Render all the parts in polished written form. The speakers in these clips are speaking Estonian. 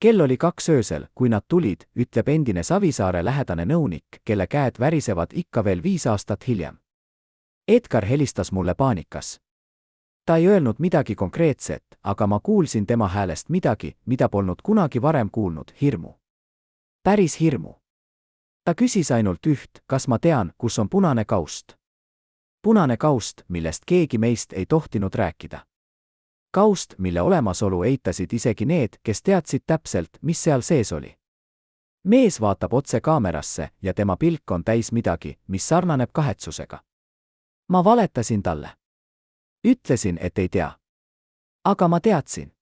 Kell oli 2 öösel, kui nad tulid, ütleb endine Savisaare lähedane nõunik, kelle käed värisevad ikka veel 5 aastat hiljem. Edgar helistas mulle paanikas. Ta ei öelnud midagi konkreetset, aga ma kuulsin tema häälest midagi, mida polnud kunagi varem kuulnud, hirmu. Päris hirmu. Ta küsis ainult üht, kas ma tean, kus on punane kaust. Punane kaust, millest keegi meist ei tohtinud rääkida. Kaust, mille olemasolu eitasid isegi need, kes teadsid täpselt, mis seal sees oli. Mees vaatab otse kaamerasse ja tema pilk on täis midagi, mis sarnaneb kahetsusega. Ma valetasin talle. Ütlesin, et ei tea. Aga ma teadsin.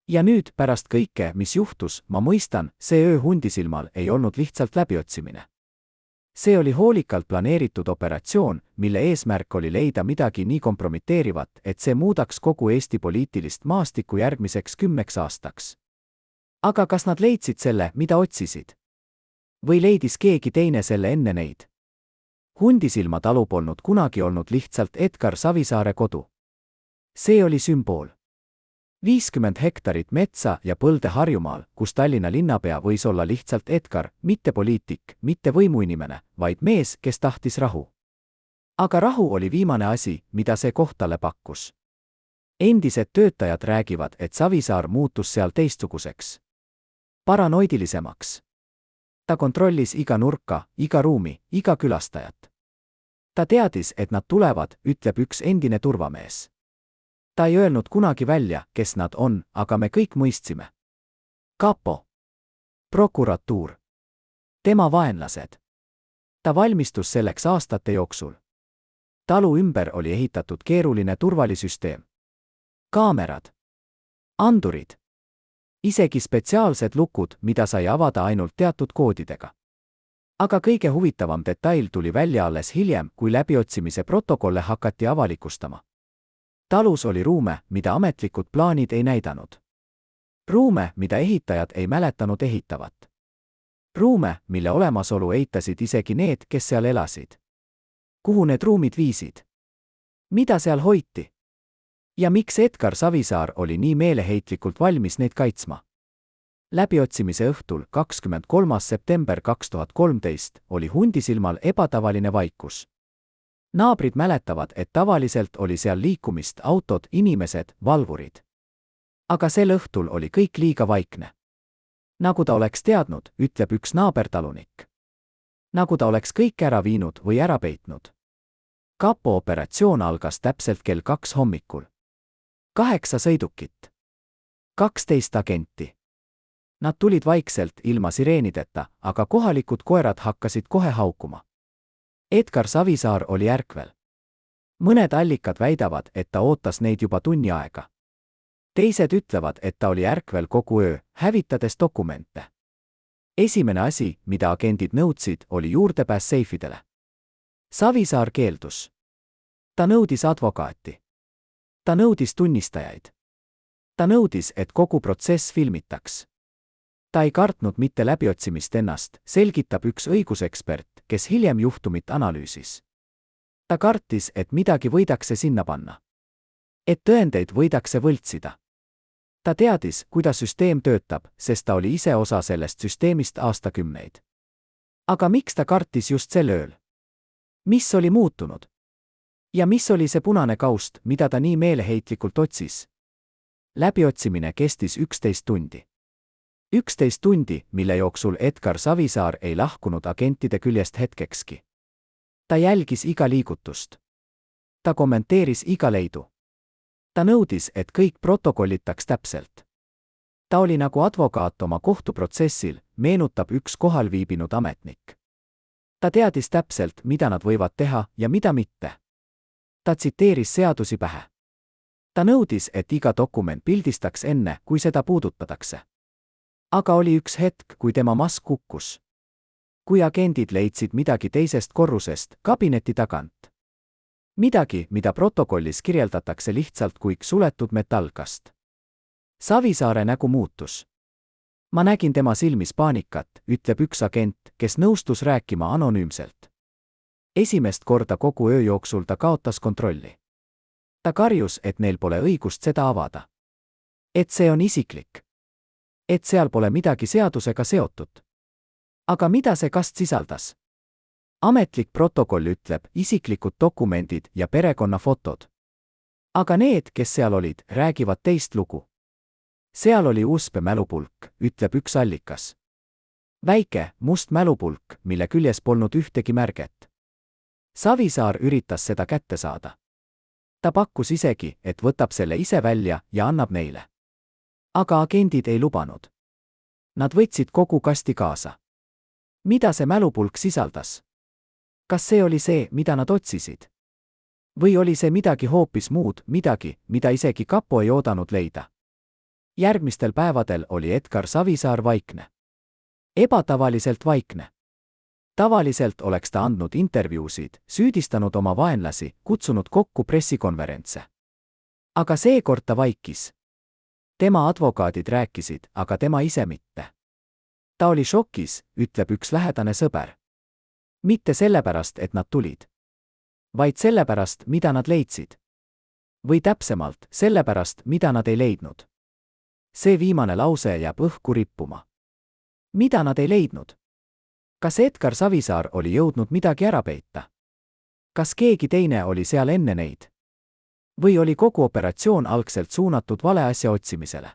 Ja nüüd, pärast kõike, mis juhtus, ma mõistan, see öö Hundisilmal ei olnud lihtsalt läbiotsimine. See oli hoolikalt planeeritud operatsioon, mille eesmärk oli leida midagi nii kompromiteerivat, et see muudaks kogu Eesti poliitilist maastikku järgmiseks 10 aastaks. Aga kas nad leidsid selle, mida otsisid? Või leidis keegi teine selle enne neid? Hundisilma talu polnud kunagi olnud lihtsalt Edgar Savisaare kodu. See oli sümbool. 50 hektarit metsa ja põlde Harjumaal, kus Tallinna linnapea võis olla lihtsalt Edgar, mitte poliitik, mitte võimuinimene, vaid mees, kes tahtis rahu. Aga rahu oli viimane asi, mida see koht talle pakkus. Endised töötajad räägivad, et Savisaar muutus seal teistsuguseks. Paranoidilisemaks. Ta kontrollis iga nurka, iga ruumi, iga külastajat. Ta teadis, et nad tulevad, ütleb üks endine turvamees. Ta ei öelnud kunagi välja, kes nad on, aga me kõik mõistsime. Kapo. Prokuratuur. Tema vaenlased. Ta valmistus selleks aastate jooksul. Talu ümber oli ehitatud keeruline turvalisüsteem. Kaamerad. Andurid. Isegi spetsiaalsed lukud, mida sai avada ainult teatud koodidega. Aga kõige huvitavam detail tuli välja alles hiljem, kui läbiotsimise protokolle hakati avalikustama. Talus oli ruume, mida ametlikud plaanid ei näidanud. Ruume, mida ehitajad ei mäletanud ehitavat. Ruume, mille olemasolu eitasid isegi need, kes seal elasid. Kuhu need ruumid viisid? Mida seal hoiti? Ja miks Edgar Savisaar oli nii meeleheitlikult valmis neid kaitsma? Läbiotsimise õhtul 23. september 2013 oli Hundisilmal ebatavaline vaikus. Naabrid mäletavad, et tavaliselt oli seal liikumist, autod, inimesed, valvurid. Aga sel õhtul oli kõik liiga vaikne. Nagu ta oleks teadnud, ütleb üks naabertalunik. Nagu ta oleks kõik ära viinud või ära peitnud. Kapo operatsioon algas täpselt kell 2 hommikul. 8 sõidukit. 12 agenti. Nad tulid vaikselt, ilma sireenideta, aga kohalikud koerad hakkasid kohe haukuma. Edgar Savisaar oli ärkvel. Mõned allikad väidavad, et ta ootas neid juba tunni aega. Teised ütlevad, et ta oli ärkvel kogu öö, hävitades dokumente. Esimene asi, mida agendid nõudsid, oli juurdepääs seifidele. Savisaar keeldus. Ta nõudis advokaati. Ta nõudis tunnistajaid. Ta nõudis, et kogu protsess filmitaks. Ta ei kartnud mitte läbiotsimist ennast, selgitab üks õigusekspert, kes hiljem juhtumit analüüsis. Ta kartis, et midagi võidakse sinna panna. Et tõendeid võidakse võltsida. Ta teadis, kuidas süsteem töötab, sest ta oli ise osa sellest süsteemist aastakümneid. Aga miks ta kartis just sel ööl? Mis oli muutunud? Ja mis oli see punane kaust, mida ta nii meeleheitlikult otsis? Läbiotsimine kestis 11 tundi. 11 tundi, mille jooksul Edgar Savisaar ei lahkunud agentide küljest hetkekski. Ta jälgis iga liigutust. Ta kommenteeris iga leidu. Ta nõudis, et kõik protokollitaks täpselt. Ta oli nagu advokaat oma kohtuprotsessil, meenutab üks kohal viibinud ametnik. Ta teadis täpselt, mida nad võivad teha ja mida mitte. Ta tsiteeris seadusi pähe. Ta nõudis, et iga dokument pildistaks enne, kui seda puudutatakse. Aga oli üks hetk, kui tema mask kukkus. Kui agendid leidsid midagi teisest korrusest, kabineti tagant. Midagi, mida protokollis kirjeldatakse lihtsalt kui suletud metallkast. Savisaare nägu muutus. Ma nägin tema silmis paanikat, ütleb üks agent, kes nõustus rääkima anonüümselt. Esimest korda kogu öö jooksul ta kaotas kontrolli. Ta karjus, et neil pole õigust seda avada. Et see on isiklik. et seal pole midagi seadusega seotud. Aga mida see kast sisaldas? Ametlik protokoll ütleb isiklikud dokumendid ja perekonnafotod. Aga need, kes seal olid, räägivad teist lugu. Seal oli USB mälupulk, ütleb üks allikas. Väike, must mälupulk, mille küljes polnud ühtegi märget. Savisaar üritas seda kätte saada. Ta pakkus isegi, et võtab selle ise välja ja annab neile. Aga agendid ei lubanud. Nad võtsid kogu kasti kaasa. Mida see mälupulk sisaldas? Kas see oli see, mida nad otsisid? Või oli see midagi hoopis muud, midagi, mida isegi kapo ei oodanud leida? Järgmistel päevadel oli Edgar Savisaar vaikne. Ebatavaliselt vaikne. Tavaliselt oleks ta andnud intervjuusid, süüdistanud oma vaenlasi, kutsunud kokku pressikonverentse. Aga seekord ta vaikis. Tema advokaadid rääkisid, aga tema ise mitte. Ta oli šokis, ütleb üks lähedane sõber. Mitte sellepärast, et nad tulid. Vaid sellepärast, mida nad leidsid. Või täpsemalt, sellepärast, mida nad ei leidnud. See viimane lause jääb õhku rippuma. Mida nad ei leidnud? Kas Edgar Savisaar oli jõudnud midagi ära peita? Kas keegi teine oli seal enne neid? Või oli kogu operatsioon algselt suunatud vale asja otsimisele?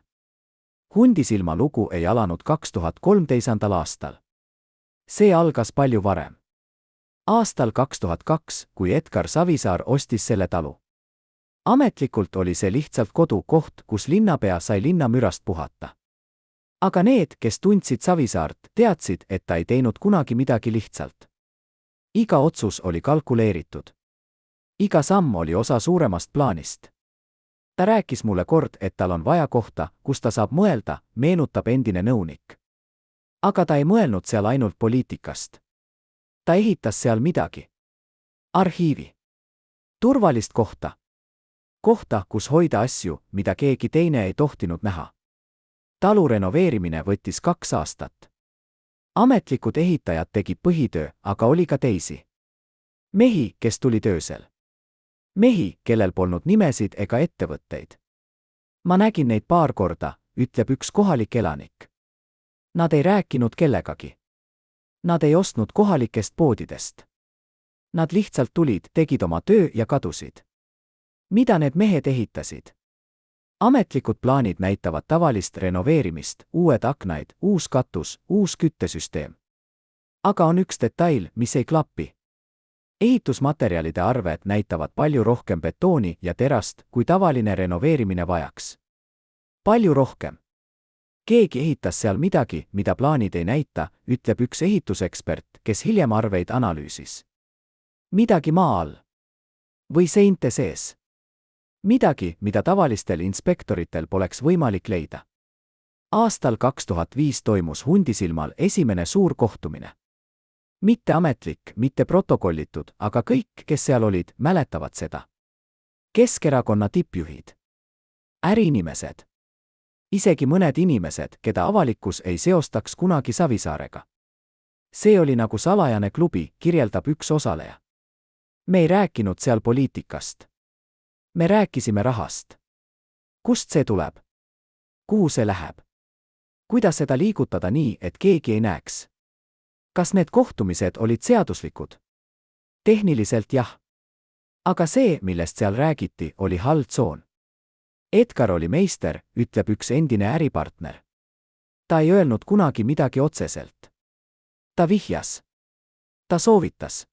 Hundisilma lugu ei alanud 2013. aastal. See algas palju varem. Aastal 2002, kui Edgar Savisaar ostis selle talu. Ametlikult oli see lihtsalt kodu, koht, kus linnapea sai linnamürast puhata. Aga need, kes tundsid Savisaart, teadsid, et ta ei teinud kunagi midagi lihtsalt. Iga otsus oli kalkuleeritud. Iga samm oli osa suuremast plaanist. Ta rääkis mulle kord, et tal on vaja kohta, kus ta saab mõelda, meenutab endine nõunik. Aga ta ei mõelnud seal ainult poliitikast. Ta ehitas seal midagi. Arhiivi. Turvalist kohta. Kohta, kus hoida asju, mida keegi teine ei tohtinud näha. Talu renoveerimine võttis 2 aastat. Ametlikud ehitajad tegid põhitöö, aga oli ka teisi. Mehi, kes tulid öösel. Mehi, kellel polnud nimesid ega ettevõtteid. Ma nägin neid paar korda, ütleb üks kohalik elanik. Nad ei rääkinud kellegagi. Nad ei ostnud kohalikest poodidest. Nad lihtsalt tulid, tegid oma töö ja kadusid. Mida need mehed ehitasid? Ametlikud plaanid näitavad tavalist renoveerimist, uued aknaid, uus katus, uus küttesüsteem. Aga on üks detail, mis ei klappi. Ehitusmaterjalide arved näitavad palju rohkem betooni ja terast, kui tavaline renoveerimine vajaks. Palju rohkem. Keegi ehitas seal midagi, mida plaanid ei näita, ütleb üks ehitusekspert, kes hiljem arveid analüüsis. Midagi maa all. Või seinte sees. Midagi, mida tavalistel inspektoritel poleks võimalik leida. Aastal 2005 toimus Hundisilmal esimene suur kohtumine. Mitte ametlik, mitte protokollitud, aga kõik, kes seal olid, mäletavad seda. Keskerakonna tippjuhid. Äriinimesed. Isegi mõned inimesed, keda avalikkus ei seostaks kunagi Savisaarega. See oli nagu salajane klubi, kirjeldab üks osaleja. Me ei rääkinud seal poliitikast. Me rääkisime rahast. Kust see tuleb? Kuhu see läheb? Kuidas seda liigutada nii, et keegi ei näeks? Kas need kohtumised olid seaduslikud? Tehniliselt jah. Aga see, millest seal räägiti, oli hall tsoon. Edgar oli meister, ütleb üks endine äripartner. Ta ei öelnud kunagi midagi otseselt. Ta vihjas. Ta soovitas.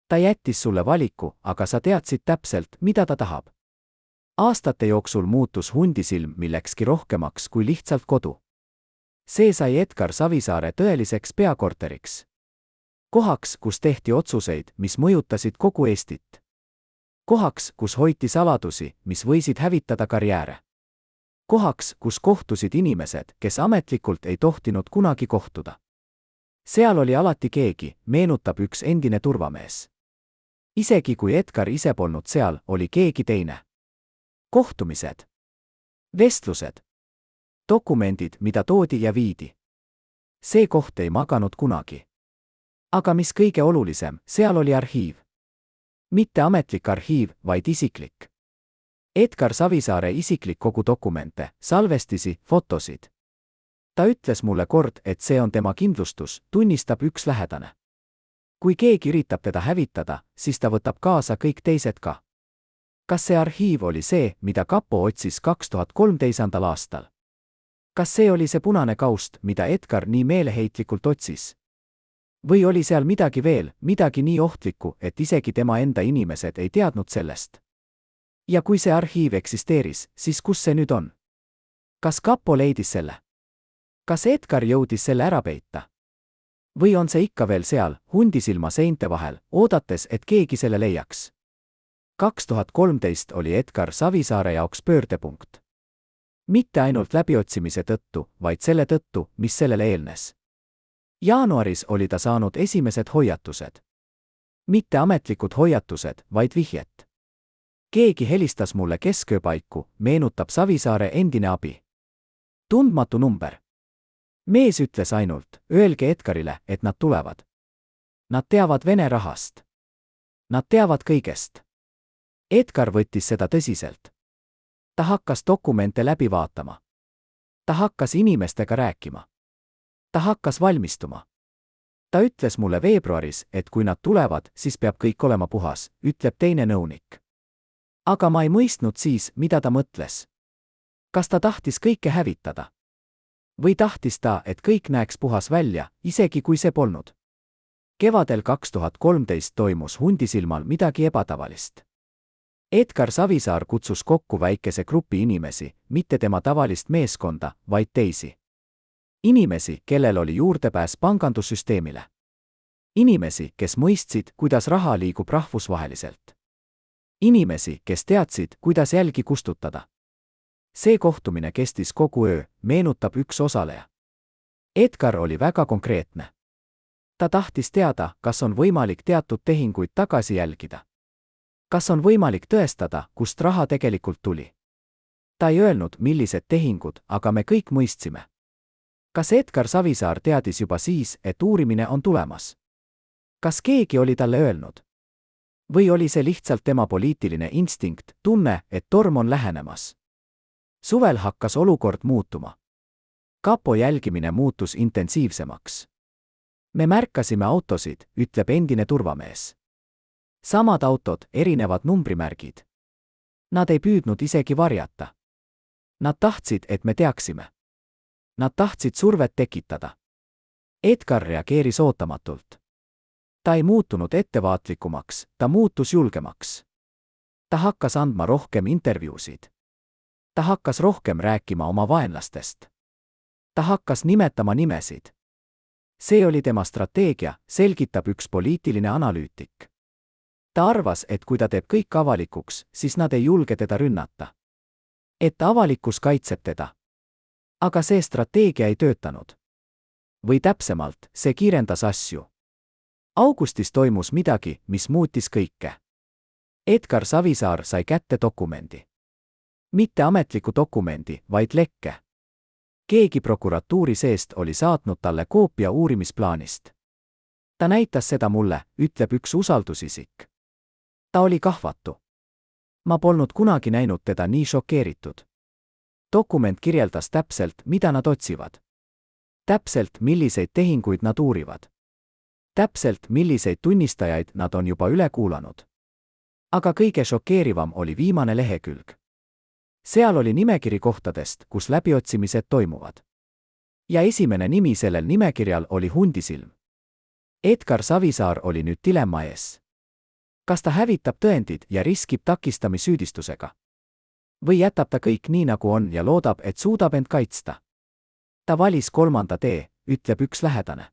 Ta jättis sulle valiku, aga sa teadsid täpselt, mida ta tahab. Aastate jooksul muutus Hundisilm millekski rohkemaks kui lihtsalt kodu. See sai Edgar Savisaare tõeliseks peakorteriks. Kohaks, kus tehti otsuseid, mis mõjutasid kogu Eestit. Kohaks, kus hoiti saladusi, mis võisid hävitada karjääre. Kohaks, kus kohtusid inimesed, kes ametlikult ei tohtinud kunagi kohtuda. Seal oli alati keegi, meenutab üks endine turvamees. Isegi kui Edgar ise polnud seal, oli keegi teine. Kohtumised. Vestlused. Dokumendid, mida toodi ja viidi. See koht ei maganud kunagi. Aga mis kõige olulisem, seal oli arhiiv. Mitte ametlik arhiiv, vaid isiklik. Edgar Savisaare isiklik kogu dokumente, salvestisi, fotosid. ta ütles mulle kord, et see on tema kindlustus, tunnistab üks lähedane. Kui keegi üritab teda hävitada, siis ta võtab kaasa kõik teised ka. Kas see arhiiv oli see, mida kapo otsis 2013. aastal? Kas see oli see punane kaust, mida Edgar nii meeleheitlikult otsis? Või oli seal midagi veel, midagi nii ohtlikku, et isegi tema enda inimesed ei teadnud sellest? Ja kui see arhiiv eksisteeris, siis kus see nüüd on? Kas kapo leidis selle? Kas Edgar jõudis selle ära peita? Või on see ikka veel seal, hundisilma seinte vahel, oodates, et keegi selle leiaks? 2013 oli Edgar Savisaare jaoks pöördepunkt. Mitte ainult läbiotsimise tõttu, vaid selle tõttu, mis sellele eelnes. Jaanuaris oli ta saanud esimesed hoiatused. Mitte ametlikud hoiatused, vaid vihjet. Keegi helistas mulle keskööpaiku, meenutab Savisaare endine abi. Tundmatu number. Mees ütles ainult, öelge Edgarile, et nad tulevad. Nad teavad Vene rahast. Nad teavad kõigest. Edgar võttis seda tõsiselt. Ta hakkas dokumente läbi vaatama. Ta hakkas inimestega rääkima. Ta hakkas valmistuma. Ta ütles mulle veebruaris, et kui nad tulevad, siis peab kõik olema puhas, ütleb teine nõunik. Aga ma ei mõistnud siis, mida ta mõtles. Kas ta tahtis kõike hävitada? Või tahtis ta, et kõik näeks puhas välja, isegi kui see polnud? Kevadel 2013 toimus Hundisilmal midagi ebatavalist. Edgar Savisaar kutsus kokku väikese grupi inimesi, mitte tema tavalist meeskonda, vaid teisi. Inimesi, kellel oli juurdepääs pangandussüsteemile. Inimesi, kes mõistsid, kuidas raha liigub rahvusvaheliselt. Inimesi, kes teadsid, kuidas jälgi kustutada. See kohtumine kestis kogu öö, meenutab üks osaleja. Edgar oli väga konkreetne. Ta tahtis teada, kas on võimalik teatud tehinguid tagasi jälgida. Kas on võimalik tõestada, kust raha tegelikult tuli? Ta ei öelnud, millised tehingud, aga me kõik mõistsime. Kas Edgar Savisaar teadis juba siis, et uurimine on tulemas? Kas keegi oli talle öelnud? Või oli see lihtsalt tema poliitiline instinkt, tunne, et torm on lähenemas? Suvel hakkas olukord muutuma. Kapo jälgimine muutus intensiivsemaks. Me märkasime autosid, ütleb endine turvamees. Samad autod, erinevad numbrimärgid. Nad ei püüdnud isegi varjata. Nad tahtsid, et me teaksime. Nad tahtsid survet tekitada. Edgar reageeris ootamatult. Ta ei muutunud ettevaatlikumaks, ta muutus julgemaks. Ta hakkas andma rohkem intervjuusid. Ta hakkas rohkem rääkima oma vaenlastest. Ta hakkas nimetama nimesid. See oli tema strateegia, selgitab üks poliitiline analüütik. Ta arvas, et kui ta teeb kõik avalikuks, siis nad ei julge teda rünnata. Et avalikkus kaitseb teda. Aga see strateegia ei töötanud. Või täpsemalt, see kiirendas asju. Augustis toimus midagi, mis muutis kõike. Edgar Savisaar sai kätte dokumendi. Mitte ametliku dokumendi, vaid lekke. Keegi prokuratuuri seest oli saatnud talle koopia uurimisplaanist. Ta näitas seda mulle, ütleb üks usaldusisik. Ta oli kahvatu. Ma polnud kunagi näinud teda nii šokeeritud. Dokument kirjeldas täpselt, mida nad otsivad. Täpselt, milliseid tehinguid nad uurivad. Täpselt, milliseid tunnistajaid nad on juba üle kuulanud. Aga kõige šokeerivam oli viimane lehekülg. Seal oli nimekiri kohtadest, kus läbiotsimised toimuvad. Ja esimene nimi sellel nimekirjal oli Hundisilm. Edgar Savisaar oli nüüd dilemma ees. Kas ta hävitab tõendid ja riskib takistamisüüdistusega? Või jätab ta kõik nii, nagu on ja loodab, et suudab end kaitsta? Ta valis kolmanda tee, ütleb üks lähedane.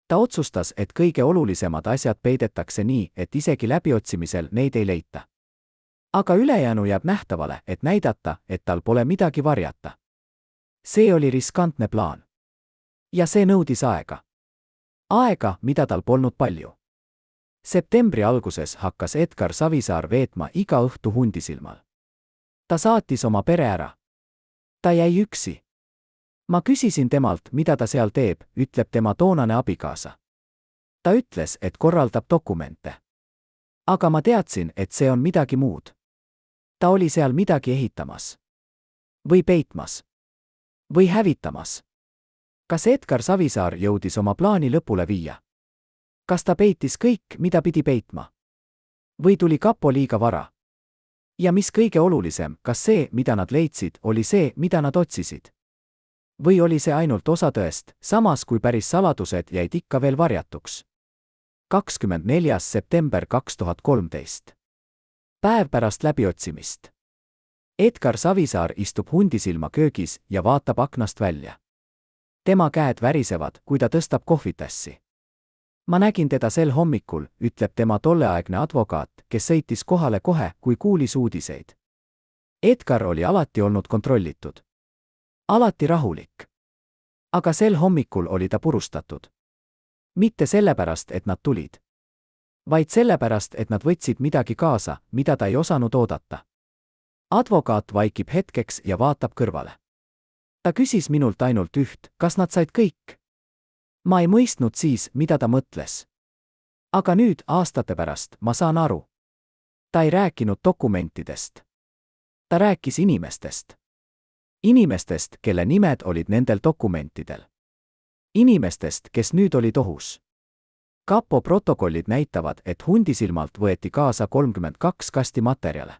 Ta otsustas, et kõige olulisemad asjad peidetakse nii, et isegi läbiotsimisel neid ei leita. Aga ülejäänu jääb nähtavale, et näidata, et tal pole midagi varjata. See oli riskantne plaan. Ja see nõudis aega. Aega, mida tal polnud palju. Septembri alguses hakkas Edgar Savisaar veetma iga õhtu Hundisilmal. Ta saatis oma pere ära. Ta jäi üksi. Ma küsisin temalt, mida ta seal teeb, ütleb tema toonane abikaasa. Ta ütles, et korraldab dokumente. Aga ma teadsin, et see on midagi muud. Ta oli seal midagi ehitamas. Või peitmas. Või hävitamas. Kas Edgar Savisaar jõudis oma plaani lõpule viia? Kas ta peitis kõik, mida pidi peitma? Või tuli kapo liiga vara? Ja mis kõige olulisem, kas see, mida nad leidsid, oli see, mida nad otsisid? Või oli see ainult osa tõest, samas kui päris saladused jäid ikka veel varjatuks? 24. september 2013. Päev pärast läbiotsimist. Edgar Savisaar istub hundisilma köögis ja vaatab aknast välja. Tema käed värisevad, kui ta tõstab kohvitassi. Ma nägin teda sel hommikul, ütleb tema tolleaegne advokaat, kes sõitis kohale kohe, kui kuulis uudiseid. Edgar oli alati olnud kontrollitud. Alati rahulik. Aga sel hommikul oli ta purustatud. Mitte sellepärast, et nad tulid. Vaid sellepärast, et nad võtsid midagi kaasa, mida ta ei osanud oodata. Advokaat vaikib hetkeks ja vaatab kõrvale. Ta küsis minult ainult üht, kas nad said kõik. Ma ei mõistnud siis, mida ta mõtles. Aga nüüd, aastate pärast, ma saan aru. Ta ei rääkinud dokumentidest. Ta rääkis inimestest. Inimestest, kelle nimed olid nendel dokumentidel. Inimestest, kes nüüd olid ohus. Kapo protokollid näitavad, et hundisilmalt võeti kaasa 32 kasti materjale.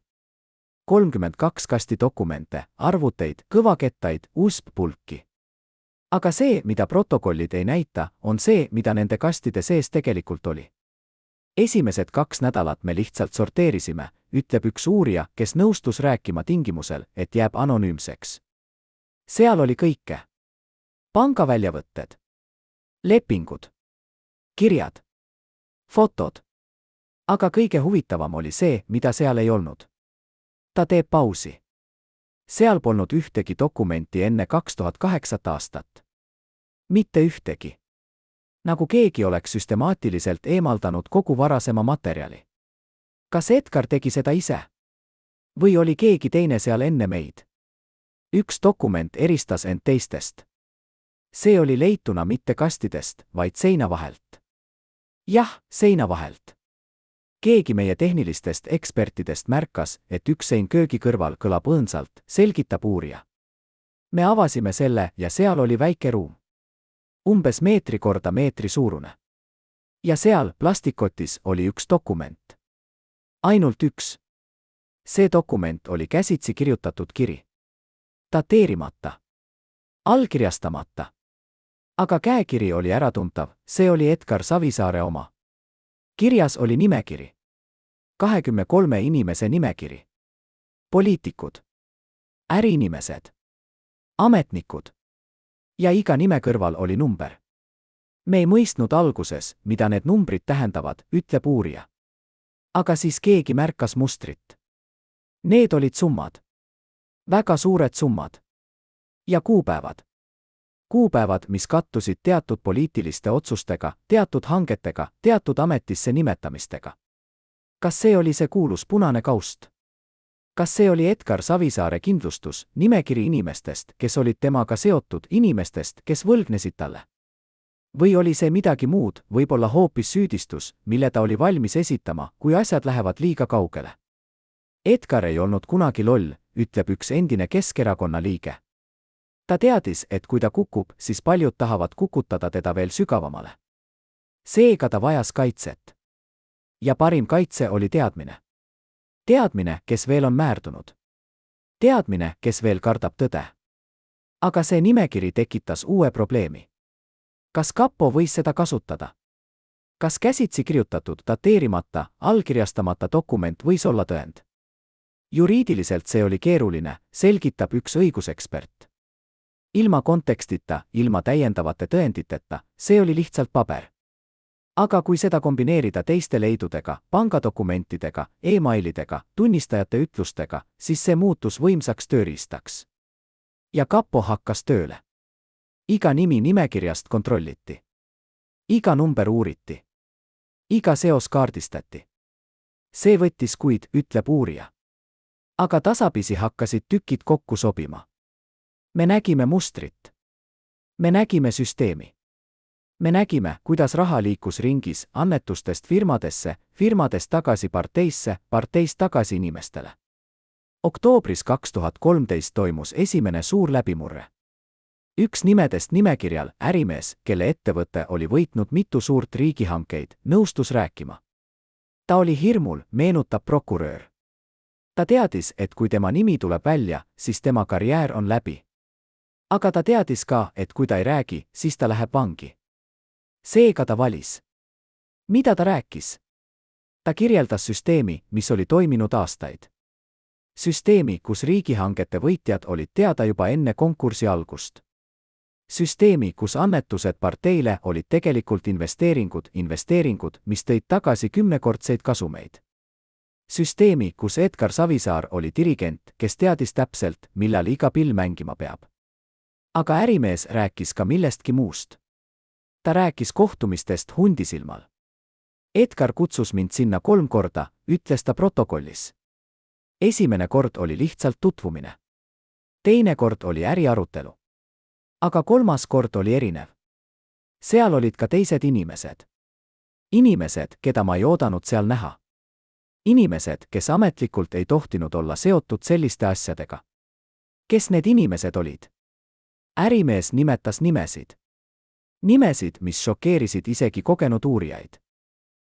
32 kasti dokumente, arvuteid, kõvakettaid, USB-pulki. Aga see, mida protokollid ei näita, on see, mida nende kastide sees tegelikult oli. Esimesed 2 nädalat me lihtsalt sorteerisime, ütleb üks uurija, kes nõustus rääkima tingimusel, et jääb anonüümseks. Seal oli kõike. Pangaväljavõtted. Lepingud. Kirjad. Fotod. Aga kõige huvitavam oli see, mida seal ei olnud. Ta teeb pausi. Seal polnud ühtegi dokumenti enne 2008. aastat. Mitte ühtegi. Nagu keegi oleks süstemaatiliselt eemaldanud kogu varasema materjali. Kas Edgar tegi seda ise? Või oli keegi teine seal enne meid? Üks dokument eristas end teistest. See oli leituna mitte kastidest, vaid seina vahelt. Jah, seina vahelt. Keegi meie tehnilistest ekspertidest märkas, et üks sein köögi kõrval kõlab õõnsalt, selgitab uurija. Me avasime selle ja seal oli väike ruum. Umbes meetri korda meetri suurune. Ja seal, plastikkotis, oli üks dokument. Ainult üks. See dokument oli käsitsi kirjutatud kiri. Dateerimata. Allkirjastamata. Aga käekiri oli äratuntav, see oli Edgar Savisaare oma. Kirjas oli nimekiri. 23 inimese nimekiri. Poliitikud. Äriinimesed. Ametnikud. Ja iga nime kõrval oli number. Me ei mõistnud alguses, mida need numbrid tähendavad, ütleb uurija. Aga siis keegi märkas mustrit. Need olid summad. Väga suured summad. Ja kuupäevad. Kuupäevad, mis kattusid teatud poliitiliste otsustega, teatud hangetega, teatud ametisse nimetamistega. Kas see oli see kuulus punane kaust? Kas see oli Edgar Savisaare kindlustus, nimekiri inimestest, kes olid temaga seotud, inimestest, kes võlgnesid talle? Või oli see midagi muud, võib-olla hoopis süüdistus, mille ta oli valmis esitama, kui asjad lähevad liiga kaugele? Edgar ei olnud kunagi loll, ütleb üks endine Keskerakonna liige. Ta teadis, et kui ta kukub, siis paljud tahavad kukutada teda veel sügavamale. Seega ta vajas kaitset. Ja parim kaitse oli teadmine. Teadmine, kes veel on määrdunud. Teadmine, kes veel kardab tõde. Aga see nimekiri tekitas uue probleemi. Kas kapo võis seda kasutada? Kas käsitsi kirjutatud, dateerimata, allkirjastamata dokument võis olla tõend? Juriidiliselt see oli keeruline, selgitab üks õigusekspert. Ilma kontekstita, ilma täiendavate tõenditeta, see oli lihtsalt paber. Aga kui seda kombineerida teiste leidudega, pangadokumentidega, e-mailidega, tunnistajate ütlustega, siis see muutus võimsaks tööriistaks. Ja kapo hakkas tööle. Iga nimi nimekirjast kontrolliti. Iga number uuriti. Iga seos kaardistati. See võttis kuid, ütleb uurija. Aga tasapisi hakkasid tükid kokku sobima. Me nägime mustrit. Me nägime süsteemi. Me nägime, kuidas raha liikus ringis annetustest firmadesse, firmadest tagasi parteisse, parteist tagasi inimestele. Oktoobris 2013 toimus esimene suur läbimurre. Üks nimedest nimekirjal ärimees, kelle ettevõte oli võitnud mitu suurt riigihankeid, nõustus rääkima. Ta oli hirmul, meenutab prokurör. Ta teadis, et kui tema nimi tuleb välja, siis tema karjäär on läbi. Aga ta teadis ka, et kui ta ei räägi, siis ta läheb vangi. Seega ta valis. Mida ta rääkis? Ta kirjeldas süsteemi, mis oli toiminud aastaid. Süsteemi, kus riigihangete võitjad olid teada juba enne konkursi algust. Süsteemi, kus annetused parteile olid tegelikult investeeringud, mis tõid tagasi 10-kordseid kasumeid. Süsteemi, kus Edgar Savisaar oli dirigent, kes teadis täpselt, millal iga pill mängima peab. Aga ärimees rääkis ka millestki muust. Ta rääkis kohtumistest Hundisilmal. Edgar kutsus mind sinna 3 korda, ütles ta protokollis. Esimene kord oli lihtsalt tutvumine. Teine kord oli äriarutelu. Aga 3. kord oli erinev. Seal olid ka teised inimesed. Inimesed, keda ma ei oodanud seal näha. Inimesed, kes ametlikult ei tohtinud olla seotud selliste asjadega. Kes need inimesed olid? Ärimees nimetas nimesid. Nimesid, mis šokeerisid isegi kogenud uurijaid.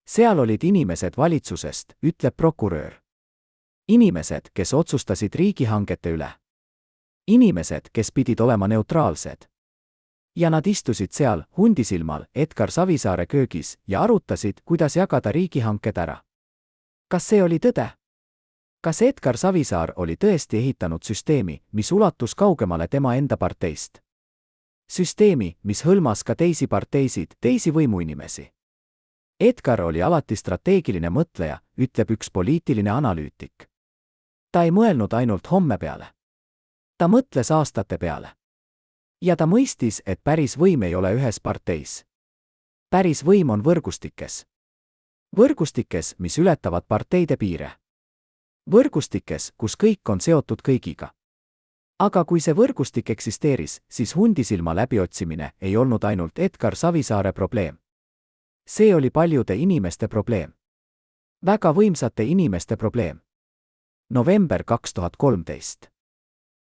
Seal olid inimesed valitsusest, ütleb prokurör. Inimesed, kes otsustasid riigihangete üle. Inimesed, kes pidid olema neutraalsed. Ja nad istusid seal Hundisilmal Edgar Savisaare köögis ja arutasid, kuidas jagada riigihanked ära. Kas see oli tõde? Kas Edgar Savisaar oli tõesti ehitanud süsteemi, mis ulatus kaugemale tema enda parteist? Süsteemi, mis hõlmas ka teisi parteisid, teisi võimuinimesi. Edgar oli alati strateegiline mõtleja, ütleb üks poliitiline analüütik. Ta ei mõelnud ainult homme peale. Ta mõtles aastate peale. Ja ta mõistis, et päris võim ei ole ühes parteis. Päris võim on võrgustikes. Võrgustikes, mis ületavad parteide piire. Võrgustikes, kus kõik on seotud kõigiga. Aga kui see võrgustik eksisteeris, siis Hundisilma läbiotsimine ei olnud ainult Edgar Savisaare probleem. See oli paljude inimeste probleem. Väga võimsate inimeste probleem. November 2013.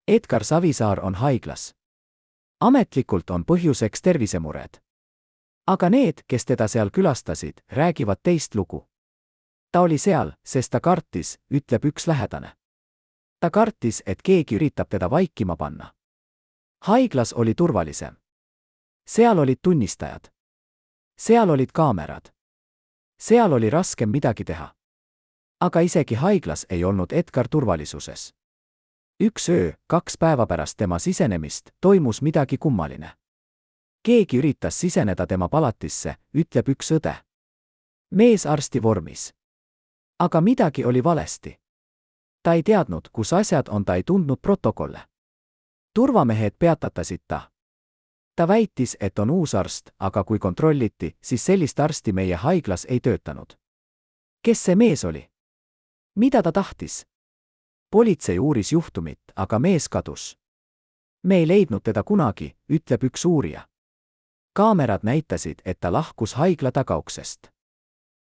Edgar Savisaar on haiglas. Ametlikult on põhjuseks tervisemured. Aga need, kes teda seal külastasid, räägivad teist lugu. Ta oli seal, sest ta kartis, ütleb üks lähedane. Ta kartis, et keegi üritab teda vaikima panna. Haiglas oli turvalisem. Seal olid tunnistajad. Seal olid kaamerad. Seal oli raskem midagi teha. Aga isegi haiglas ei olnud Edgar turvalisuses. Üks öö, 2 päeva pärast tema sisenemist, toimus midagi kummaline. Keegi üritas siseneda tema palatisse, ütleb üks õde. Mees arsti vormis. Aga midagi oli valesti. Ta ei teadnud, kus asjad on, ta ei tundnud protokolle. Turvamehed peatatasid ta. Ta väitis, et on uus arst, aga kui kontrolliti, siis sellist arsti meie haiglas ei töötanud. Kes see mees oli? Mida ta tahtis? Politsei uuris juhtumit, aga mees kadus. Me ei leidnud teda kunagi, ütleb üks uurija. Kaamerad näitasid, et ta lahkus haigla tagauksest.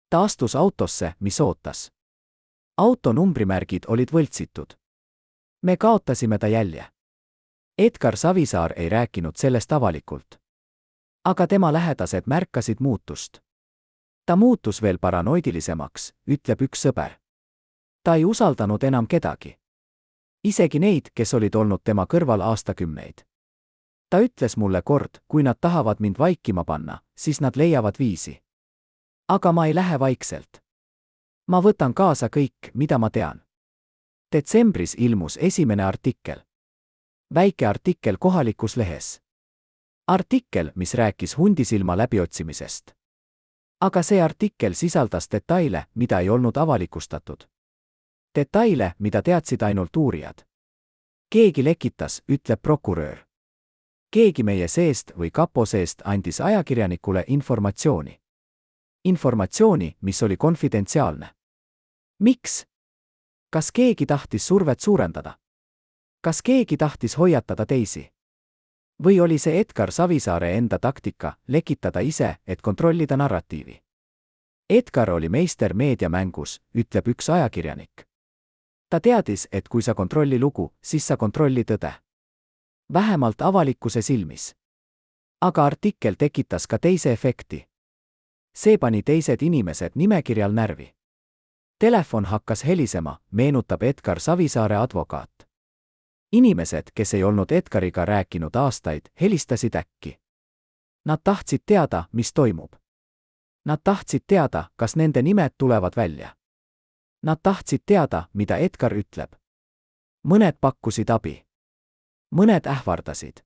Ta astus autosse, mis ootas. Auto numbrimärgid olid võltsitud. Me kaotasime ta jälje. Edgar Savisaar ei rääkinud sellest avalikult. Aga tema lähedased märkasid muutust. Ta muutus veel paranoidilisemaks, ütleb üks sõber. Ta ei usaldanud enam kedagi. Isegi neid, kes olid olnud tema kõrval aastakümneid. Ta ütles mulle kord, kui nad tahavad mind vaikima panna, siis nad leiavad viisi. Aga ma ei lähe vaikselt. Ma võtan kaasa kõik, mida ma tean. Detsembris ilmus esimene artikkel. Väike artikkel kohalikus lehes. Artikkel, mis rääkis Hundisilma läbiotsimisest. Aga see artikkel sisaldas detaile, mida ei olnud avalikustatud. Detaile, mida teadsid ainult uurijad. Keegi lekitas, ütleb prokurör. Keegi meie seest või kapo seest andis ajakirjanikule informatsiooni. Informatsiooni, mis oli konfidentsiaalne. Miks? Kas keegi tahtis survet suurendada? Kas keegi tahtis hoiatada teisi? Või oli see Edgar Savisaare enda taktika lekitada ise, et kontrollida narratiivi? Edgar oli meister meediamängus, ütleb üks ajakirjanik. Ta teadis, et kui sa kontrolli lugu, siis sa kontrolli tõde. vähemalt avalikkuse silmis. Aga artikkel tekitas ka teise efekti. See pani teised inimesed nimekirjal närvi. Telefon hakkas helisema, meenutab Edgar Savisaare advokaat. Inimesed, kes ei olnud Edgariga rääkinud aastaid, helistasid äkki. Nad tahtsid teada, mis toimub. Nad tahtsid teada, kas nende nimed tulevad välja. Nad tahtsid teada, mida Edgar ütleb. Mõned pakkusid abi. Mõned ähvardasid.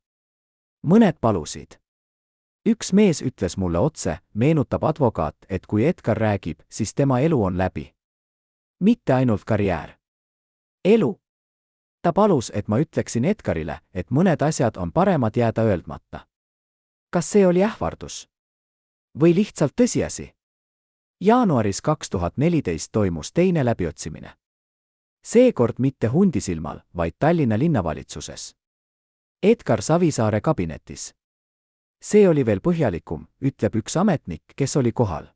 Mõned palusid. Üks mees ütles mulle otse, meenutab advokaat, et kui Edgar räägib, siis tema elu on läbi. Mitte ainult karjäär. Elu. Ta palus, et ma ütleksin Edgarile, et mõned asjad on paremad jääda öeldmata. Kas see oli ähvardus? Või lihtsalt tõsiasi? Jaanuaris 2014 toimus teine läbiotsimine. Seekord mitte Hundisilmal, vaid Tallinna linnavalitsuses. Edgar Savisaare kabinetis. See oli veel põhjalikum, ütleb üks ametnik, kes oli kohal.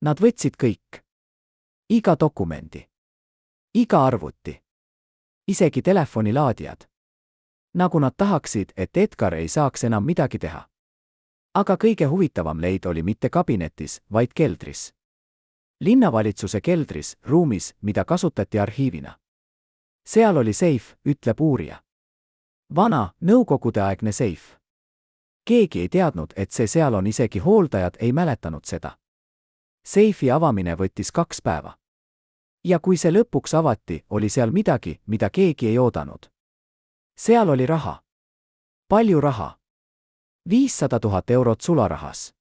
Nad võtsid kõik. Iga dokumendi. Iga arvuti. Isegi telefonilaadijad. Nagu nad tahaksid, et Edgar ei saaks enam midagi teha. Aga kõige huvitavam leid oli mitte kabinetis, vaid keldris. Linnavalitsuse keldris, ruumis, mida kasutati arhiivina. Seal oli seif, ütleb uurija. Vana, nõukogudeaegne seif. Keegi ei teadnud, et see seal on, isegi hooldajad ei mäletanud seda. Seifi avamine võttis 2 päeva. Ja kui see lõpuks avati, oli seal midagi, mida keegi ei oodanud. Seal oli raha. Palju raha. 500 000 eurot sularahas.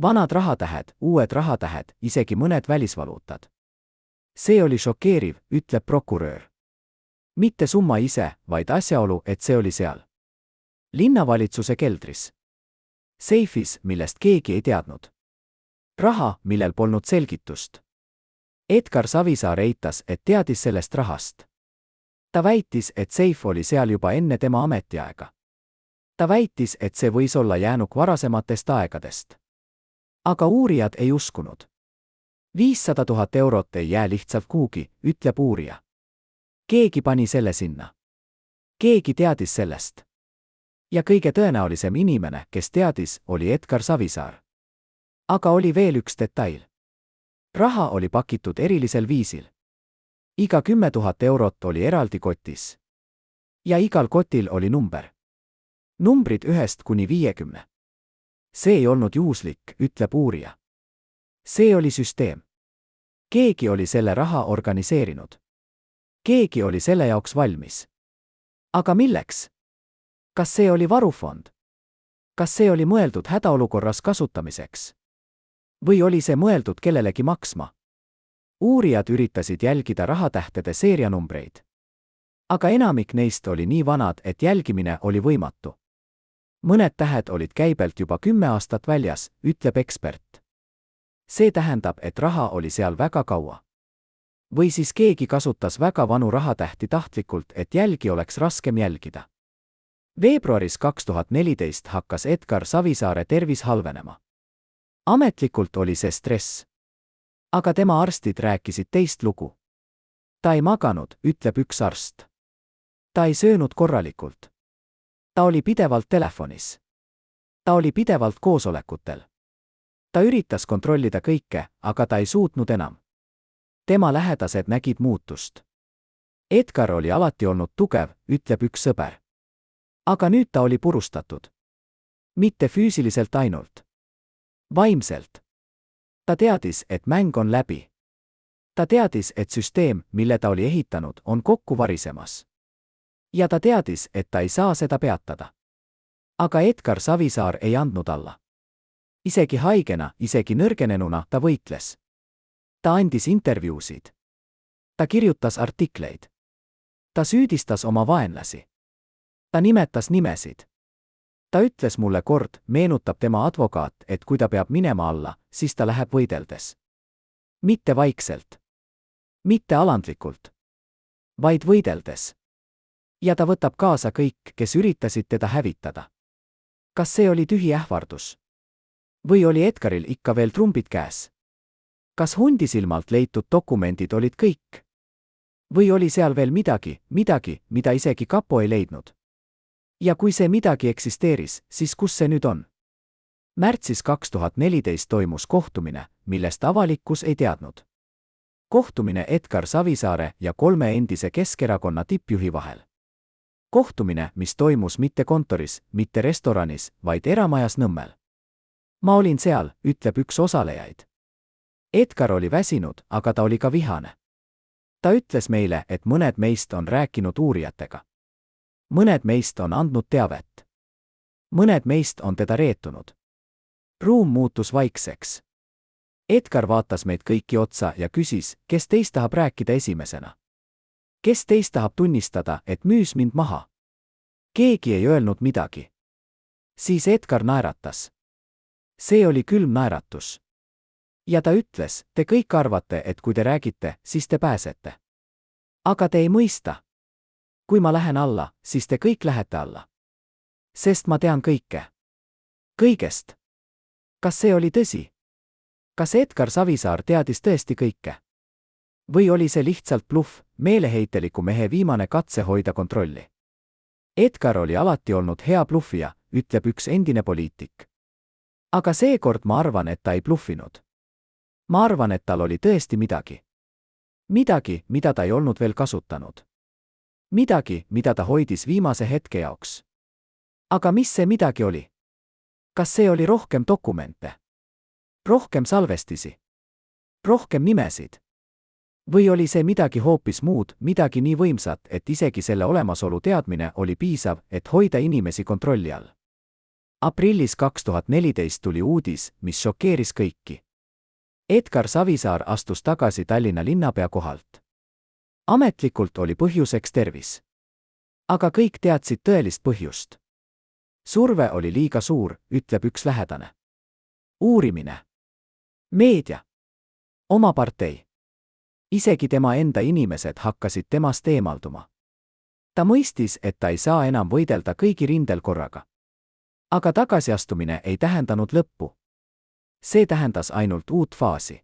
Vanad rahatähed, uued rahatähed, isegi mõned välisvaluutad. See oli šokeeriv, ütleb prokurör. Mitte summa ise, vaid asjaolu, et see oli seal. Linnavalitsuse keldris. Seifis, millest keegi ei teadnud. Raha, millel polnud selgitust. Edgar Savisaar eitas, et teadis sellest rahast. Ta väitis, et seif oli seal juba enne tema ametiaega. Ta väitis, et see võis olla jäänuk varasematest aegadest. Aga uurijad ei uskunud. 500 000 eurot ei jää lihtsalt kuhugi, ütleb uurija. Keegi pani selle sinna. Keegi teadis sellest. Ja kõige tõenäolisem inimene, kes teadis, oli Edgar Savisaar. Aga oli veel üks detail. Raha oli pakitud erilisel viisil. Iga 10 000 eurot oli eraldi kotis. Ja igal kotil oli number. Numbrid 1–50. See ei olnud juhuslik, ütleb uurija. See oli süsteem. Keegi oli selle raha organiseerinud. Keegi oli selle jaoks valmis. Aga milleks? Kas see oli varufond? Kas see oli mõeldud hädaolukorras kasutamiseks? Või oli see mõeldud kellelegi maksma? Uurijad üritasid jälgida rahatähtede seerianumbreid. Aga enamik neist oli nii vanad, et jälgimine oli võimatu. Mõned tähed olid käibelt juba 10 aastat väljas, ütleb ekspert. See tähendab, et raha oli seal väga kaua. Või siis keegi kasutas väga vanu rahatähti tahtlikult, et jälgi oleks raskem jälgida. Veebruaris 2014 hakkas Edgar Savisaare tervis halvenema. Ametlikult oli see stress. Aga tema arstid rääkisid teist lugu. Ta ei maganud, ütleb üks arst. Ta ei söönud korralikult. Ta oli pidevalt telefonis. Ta oli pidevalt koosolekutel. Ta üritas kontrollida kõike, aga ta ei suutnud enam. Tema lähedased nägid muutust. Edgar oli alati olnud tugev, ütleb üks sõber. Aga nüüd ta oli purustatud. Mitte füüsiliselt ainult. Vaimselt. Ta teadis, et mäng on läbi. Ta teadis, et süsteem, mille ta oli ehitanud, on kokku varisemas. Ja ta teadis, et ta ei saa seda peatada. Aga Edgar Savisaar ei andnud alla. Isegi haigena, isegi nõrgenenuna ta võitles. Ta andis intervjuusid. Ta kirjutas artikleid. Ta süüdistas oma vaenlasi. Ta nimetas nimesid. Ta ütles mulle kord, meenutab tema advokaat, et kui ta peab minema alla, siis ta läheb võideldes. Mitte vaikselt. Mitte alandlikult. Vaid võideldes. Ja ta võtab kaasa kõik, kes üritasid teda hävitada. Kas see oli tühi ähvardus? Või oli Edgaril ikka veel trumbid käes? Kas Hundisilmalt leitud dokumendid olid kõik? Või oli seal veel midagi, mida isegi kapo ei leidnud? Ja kui see midagi eksisteeris, siis kus see nüüd on? Märtsis 2014 toimus kohtumine, millest avalikkus ei teadnud. Kohtumine Edgar Savisaare ja 3 endise Keskerakonna tippjuhi vahel. Kohtumine, mis toimus mitte kontoris, mitte restoranis, vaid eramajas Nõmmel. Ma olin seal, ütleb üks osalejaid. Edgar oli väsinud, aga ta oli ka vihane. Ta ütles meile, et mõned meist on rääkinud uurijatega. Mõned meist on andnud teavet. Mõned meist on teda reetunud. Ruum muutus vaikseks. Edgar vaatas meid kõiki otsa ja küsis, kes teist tahab rääkida esimesena. Kes teist tahab tunnistada, et müüs mind maha? Keegi ei öelnud midagi. Siis Edgar naeratas. See oli külm naeratus. Ja ta ütles, te kõik arvate, et kui te räägite, siis te pääsete. Aga te ei mõista. Kui ma lähen alla, siis te kõik lähete alla. Sest ma tean kõike. Kõigest. Kas see oli tõsi? Kas Edgar Savisaar teadis tõesti kõike? Või oli see lihtsalt bluff, meeleheiteliku mehe viimane katse hoida kontrolli? Edgar oli alati olnud hea bluffija, ütleb üks endine poliitik. Aga seekord ma arvan, et ta ei bluffinud. Ma arvan, et tal oli tõesti midagi. Midagi, mida ta ei olnud veel kasutanud. Midagi, mida ta hoidis viimase hetke jaoks. Aga mis see midagi oli? Kas see oli rohkem dokumente? Rohkem salvestisi? Rohkem nimesid? Või oli see midagi hoopis muud, midagi nii võimsat, et isegi selle olemasolu teadmine oli piisav, et hoida inimesi kontrolli all? Aprillis 2014 tuli uudis, mis šokeeris kõiki. Edgar Savisaar astus tagasi Tallinna linnapea kohalt. Ametlikult oli põhjuseks tervis. Aga kõik teadsid tõelist põhjust. Surve oli liiga suur, ütleb üks lähedane. Uurimine. Meedia. Oma partei. Isegi tema enda inimesed hakkasid temast eemalduma. Ta mõistis, et ta ei saa enam võidelda kõigi rindel korraga. Aga tagasiastumine ei tähendanud lõppu. See tähendas ainult uut faasi.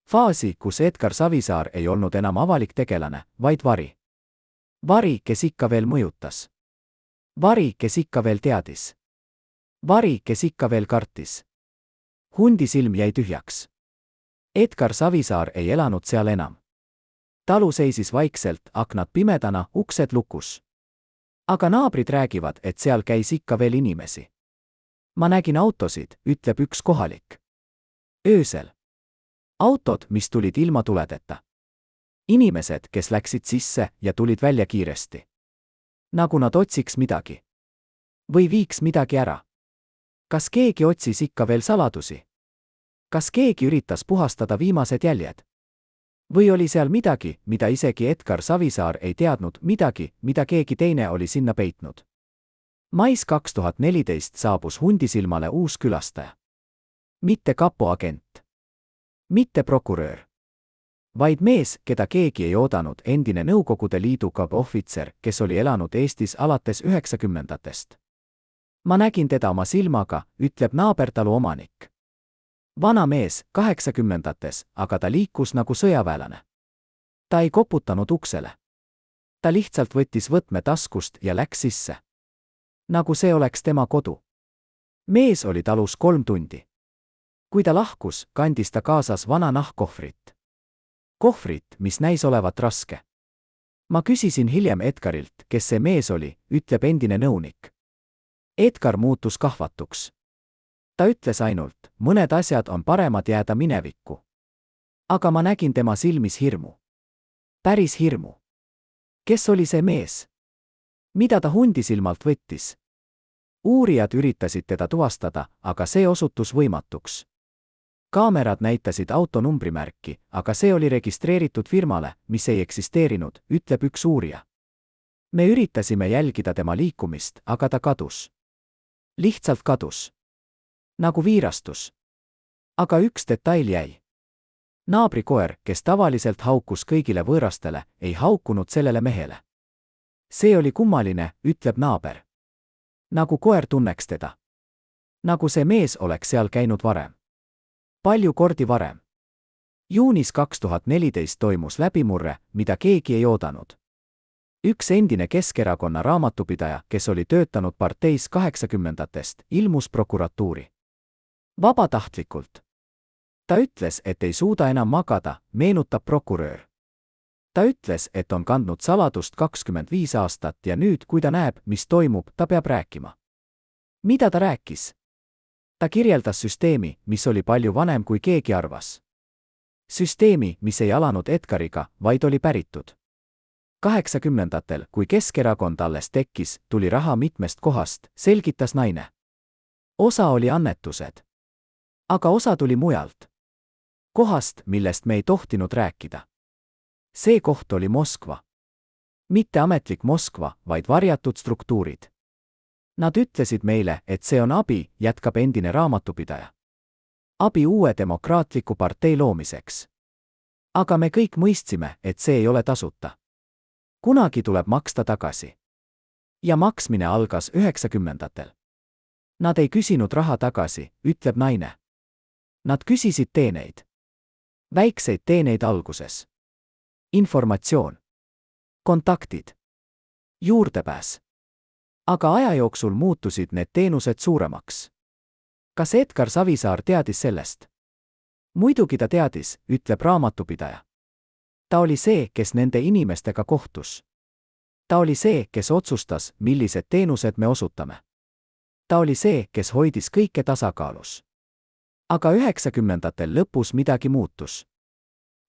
Faasi, kus Edgar Savisaar ei olnud enam avalik tegelane, vaid vari. Vari, kes ikka veel mõjutas. Vari, kes ikka veel teadis. Vari, kes ikka veel kartis. Hundi silm jäi tühjaks. Edgar Savisaar ei elanud seal enam. Talu seisis vaikselt, aknad pimedana, uksed lukus. Aga naabrid räägivad, et seal käis ikka veel inimesi. Ma nägin autosid, ütleb üks kohalik. Öösel. Autod, mis tulid ilma tuledeta. Inimesed, kes läksid sisse ja tulid välja kiiresti. Nagu nad otsiks midagi. Või viiks midagi ära. Kas keegi otsis ikka veel saladusi? Kas keegi üritas puhastada viimased jäljed? Või oli seal midagi, mida isegi Edgar Savisaar ei teadnud, midagi, mida keegi teine oli sinna peitnud? Mais 2014 saabus Hundisilmale uus külastaja. Mitte kapo agent. Mitte prokurör. Vaid mees, keda keegi ei oodanud, endine Nõukogude Liidu kapo-ohvitser, kes oli elanud Eestis alates 90ndatest. Ma nägin teda oma silmaga, ütleb naabertalu omanik. Vana mees, 80ndates, aga ta liikus nagu sõjaväelane. Ta ei koputanud uksele. Ta lihtsalt võttis võtme taskust ja läks sisse. Nagu see oleks tema kodu. Mees oli talus 3 tundi. Kui ta lahkus, kandis ta kaasas vana nahkkohvrit. Kohvrit, mis näis olevat raske. Ma küsisin hiljem Edgarilt, kes see mees oli, ütleb endine nõunik. Edgar muutus kahvatuks. Ta ütles ainult, mõned asjad on paremad jääda minevikku. Aga ma nägin tema silmis hirmu. Päris hirmu. Kes oli see mees? Mida ta Hundisilmalt võttis? Uurijad üritasid teda tuvastada, aga see osutus võimatuks. Kaamerad näitasid auto numbrimärki, aga see oli registreeritud firmale, mis ei eksisteerinud, ütleb üks uurija. Me üritasime jälgida tema liikumist, aga ta kadus. Lihtsalt kadus. Nagu viirastus. Aga üks detail jäi. Naabrikoer, kes tavaliselt haukus kõigile võõrastele, ei haukunud sellele mehele. See oli kummaline, ütleb naaber. Nagu koer tunneks teda. Nagu see mees oleks seal käinud varem. Palju kordi varem. Juunis 2014 toimus läbimurre, mida keegi ei oodanud. Üks endine Keskerakonna raamatupidaja, kes oli töötanud parteis 80-ndatest, ilmus prokuratuuri. Vabatahtlikult. Ta ütles, et ei suuda enam magada, meenutab prokurör. Ta ütles, et on kandnud saladust 25 aastat ja nüüd, kui ta näeb, mis toimub, ta peab rääkima. Mida ta rääkis? Ta kirjeldas süsteemi, mis oli palju vanem kui keegi arvas. Süsteemi, mis ei alanud Edgariga, vaid oli päritud. 80-ndatel, kui Keskerakond alles tekkis, tuli raha mitmest kohast, selgitas naine. Osa oli annetused. Aga osa tuli mujalt. Kohast, millest me ei tohtinud rääkida. See koht oli Moskva. Mitte ametlik Moskva, vaid varjatud struktuurid. Nad ütlesid meile, et see on abi, jätkab endine raamatupidaja. Abi uue demokraatliku partei loomiseks. Aga me kõik mõistsime, et see ei ole tasuta. Kunagi tuleb maksta tagasi. Ja maksmine algas 90-ndatel. Nad ei küsinud raha tagasi, ütleb naine. Nad küsisid teeneid. Väikseid teeneid alguses. Informatsioon. Kontaktid. Juurdepääs. Aga aja jooksul muutusid need teenused suuremaks. Kas Edgar Savisaar teadis sellest? Muidugi ta teadis, ütleb raamatupidaja. Ta oli see, kes nende inimestega kohtus. Ta oli see, kes otsustas, millised teenused me osutame. Ta oli see, kes hoidis kõike tasakaalus. Aga 90-ndatel lõpus midagi muutus.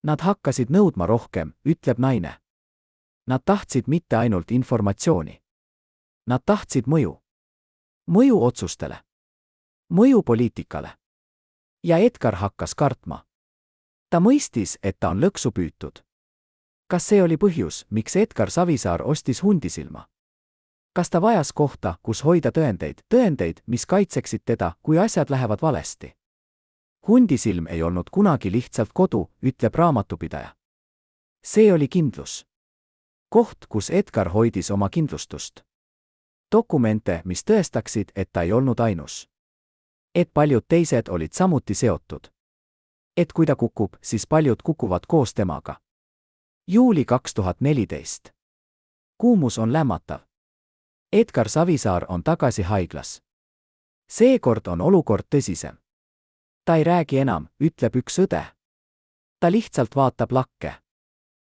Nad hakkasid nõudma rohkem, ütleb naine. Nad tahtsid mitte ainult informatsiooni. Nad tahtsid mõju. Mõju otsustele. Mõju poliitikale. Ja Edgar hakkas kartma. Ta mõistis, et ta on lõksu püütud. Kas see oli põhjus, miks Edgar Savisaar ostis Hundisilma? Kas ta vajas kohta, kus hoida tõendeid, mis kaitseksid teda, kui asjad lähevad valesti? Hundisilm ei olnud kunagi lihtsalt kodu, ütleb raamatupidaja. See oli kindlus. Koht, kus Edgar hoidis oma kindlustust. Dokumente, mis tõestaksid, et ta ei olnud ainus. Et paljud teised olid samuti seotud. Et kui ta kukub, siis paljud kukuvad koos temaga. Juuli 2014. Kuumus on lämmatav. Edgar Savisaar on tagasi haiglas. Seekord on olukord tõsisem. Ta ei räägi enam, ütleb üks õde. Ta lihtsalt vaatab lakke.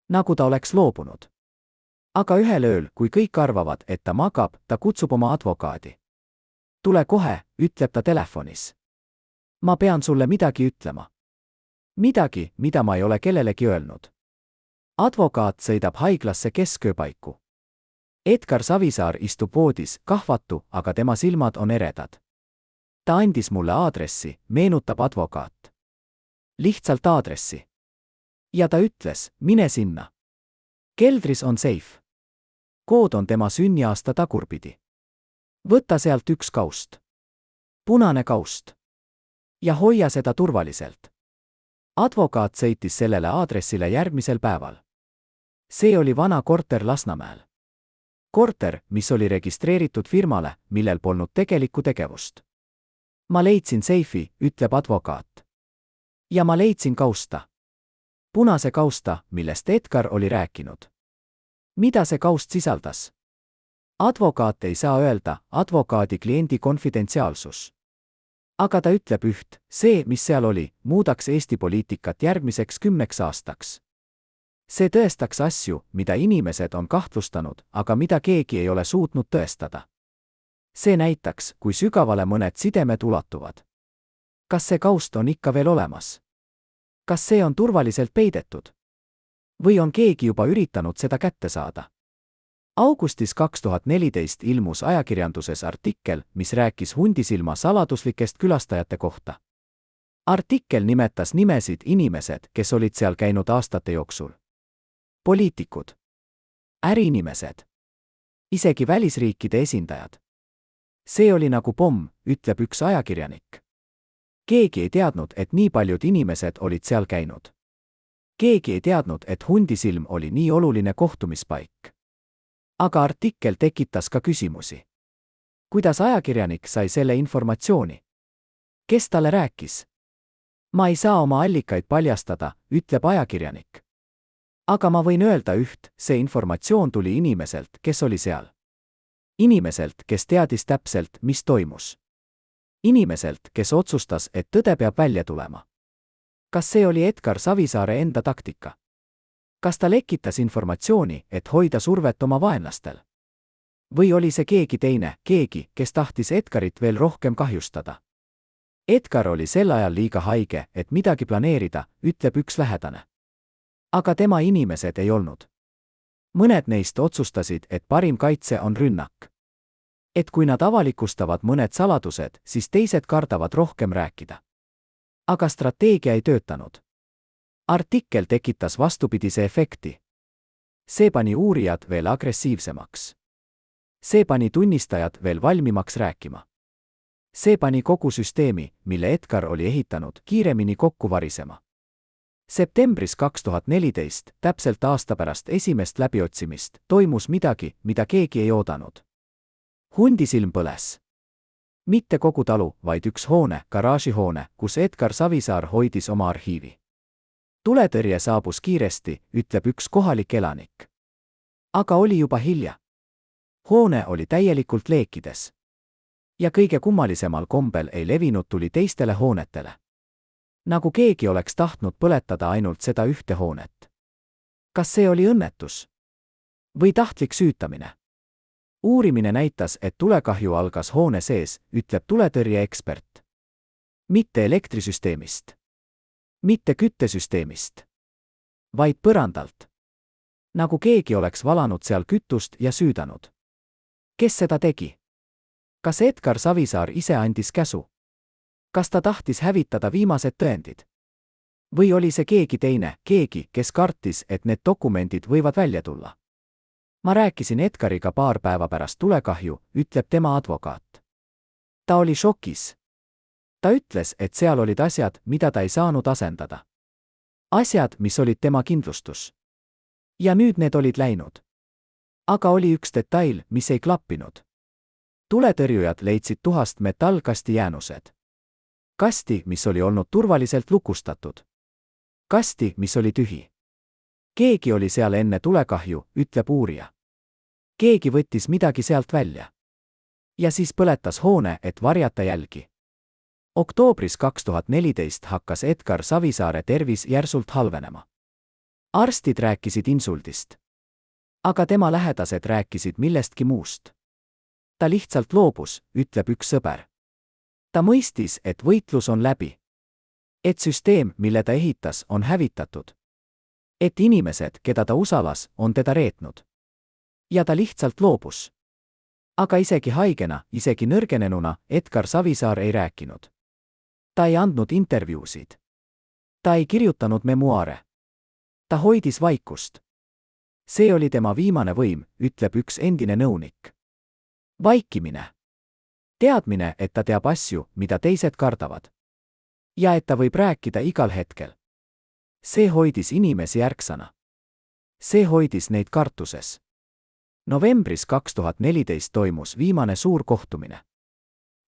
Nagu ta oleks loobunud. Aga ühel ööl, kui kõik arvavad, et ta magab, ta kutsub oma advokaadi. Tule kohe, ütleb ta telefonis. Ma pean sulle midagi ütlema. Midagi, mida ma ei ole kellelegi öelnud. Advokaat sõidab haiglasse keskööpaiku. Edgar Savisaar istub voodis, kahvatu, aga tema silmad on eredad. Ta andis mulle aadressi, meenutab advokaat. Lihtsalt aadressi. Ja ta ütles, mine sinna. Keldris on seif. Kood on tema sünniaasta tagurpidi. Võta sealt üks kaust. Punane kaust. Ja hoia seda turvaliselt. Advokaat sõitis sellele aadressile järgmisel päeval. See oli vana korter Lasnamäel. Korter, mis oli registreeritud firmale, millel polnud tegelikku tegevust. Ma leidsin seifi, ütleb advokaat. Ja ma leidsin kausta. Punase kausta, millest Edgar oli rääkinud. Mida see kaust sisaldas? Advokaat ei saa öelda, advokaadi kliendi konfidentsiaalsus. Aga ta ütleb üht, see, mis seal oli, muudaks Eesti poliitikat järgmiseks 10 aastaks. See tõestaks asju, mida inimesed on kahtlustanud, aga mida keegi ei ole suutnud tõestada. See näitaks, kui sügavale mõned sidemed ulatuvad. Kas see kaust on ikka veel olemas? Kas see on turvaliselt peidetud? Või on keegi juba üritanud seda kätte saada? Augustis 2014 ilmus ajakirjanduses artikkel, mis rääkis Hundisilma saladuslikest külastajate kohta. Artikkel nimetas nimesid inimesed, kes olid seal käinud aastate jooksul. Poliitikud. Äriinimesed. Isegi välisriikide esindajad. See oli nagu pomm, ütleb üks ajakirjanik. Keegi ei teadnud, et nii paljud inimesed olid seal käinud. Keegi ei teadnud, et Hundisilm oli nii oluline kohtumispaik. Aga artikkel tekitas ka küsimusi. Kuidas ajakirjanik sai selle informatsiooni? Kes talle rääkis? Ma ei saa oma allikaid paljastada, ütleb ajakirjanik. Aga ma võin öelda üht, see informatsioon tuli inimeselt, kes oli seal. Inimeselt, kes teadis täpselt, mis toimus. Inimeselt, kes otsustas, et tõde peab välja tulema. Kas see oli Edgar Savisaare enda taktika? Kas ta lekitas informatsiooni, et hoida survet oma vaenlastel? Või oli see keegi teine, keegi, kes tahtis Edgarit veel rohkem kahjustada? Edgar oli sel ajal liiga haige, et midagi planeerida, ütleb üks lähedane. Aga tema inimesed ei olnud. Mõned neist otsustasid, et parim kaitse on rünnak. Et kui nad avalikustavad mõned saladused, siis teised kardavad rohkem rääkida. Aga strateegia ei töötanud. Artikkel tekitas vastupidise efekti. See pani uurijad veel agressiivsemaks. See pani tunnistajad veel valmimaks rääkima. See pani kogu süsteemi, mille Edgar oli ehitanud, kiiremini kokku varisema. Septembris 2014, täpselt aasta pärast esimest läbiotsimist, toimus midagi, mida keegi ei oodanud. Hundisilm põles. Mitte kogu talu, vaid üks hoone, garaažihoone, kus Edgar Savisaar hoidis oma arhiivi. Tuletõrje saabus kiiresti, ütleb üks kohalik elanik. Aga oli juba hilja. Hoone oli täielikult leekides. Ja kõige kummalisemal kombel ei levinud tuli teistele hoonetele. Nagu keegi oleks tahtnud põletada ainult seda ühte hoonet. Kas see oli õnnetus? Või tahtlik süütamine? Uurimine näitas, et tulekahju algas hoone sees, ütleb tuletõrjeekspert. Mitte elektrisüsteemist. Mitte küttesüsteemist. Vaid põrandalt. Nagu keegi oleks valanud seal kütust ja süüdanud. Kes seda tegi? Kas Edgar Savisaar ise andis käsu? Kas ta tahtis hävitada viimased tõendid? Või oli see keegi teine, keegi, kes kartis, et need dokumendid võivad välja tulla? Ma rääkisin Edgariga paar päeva pärast tulekahju, ütleb tema advokaat. Ta oli šokis. Ta ütles, et seal olid asjad, mida ta ei saanud asendada. Asjad, mis olid tema kindlustus. Ja nüüd need olid läinud. Aga oli üks detail, mis ei klappinud. Tuletõrjujad leidsid tuhast metallkasti jäänused. Kasti, mis oli olnud turvaliselt lukustatud. Kasti, mis oli tühi. Keegi oli seal enne tulekahju, ütleb uurija. Keegi võttis midagi sealt välja. Ja siis põletas hoone, et varjata jälgi. Oktoobris 2014 hakkas Edgar Savisaare tervis järsult halvenema. Arstid rääkisid insuldist. Aga tema lähedased rääkisid millestki muust. Ta lihtsalt loobus, ütleb üks sõber. Ta mõistis, et võitlus on läbi. Et süsteem, mille ta ehitas, on hävitatud. Et inimesed, keda ta usalas, on teda reetnud. Ja ta lihtsalt loobus. Aga isegi haigena, isegi nõrgenenuna, Edgar Savisaar ei rääkinud. Ta ei andnud intervjuusid. Ta ei kirjutanud memuaare. Ta hoidis vaikust. See oli tema viimane võim, ütleb üks endine nõunik. Vaikimine. Teadmine, et ta teab asju, mida teised kardavad. Ja et ta võib rääkida igal hetkel. See hoidis inimesi ärksana. See hoidis neid kartuses. Novembris 2014 toimus viimane suur kohtumine.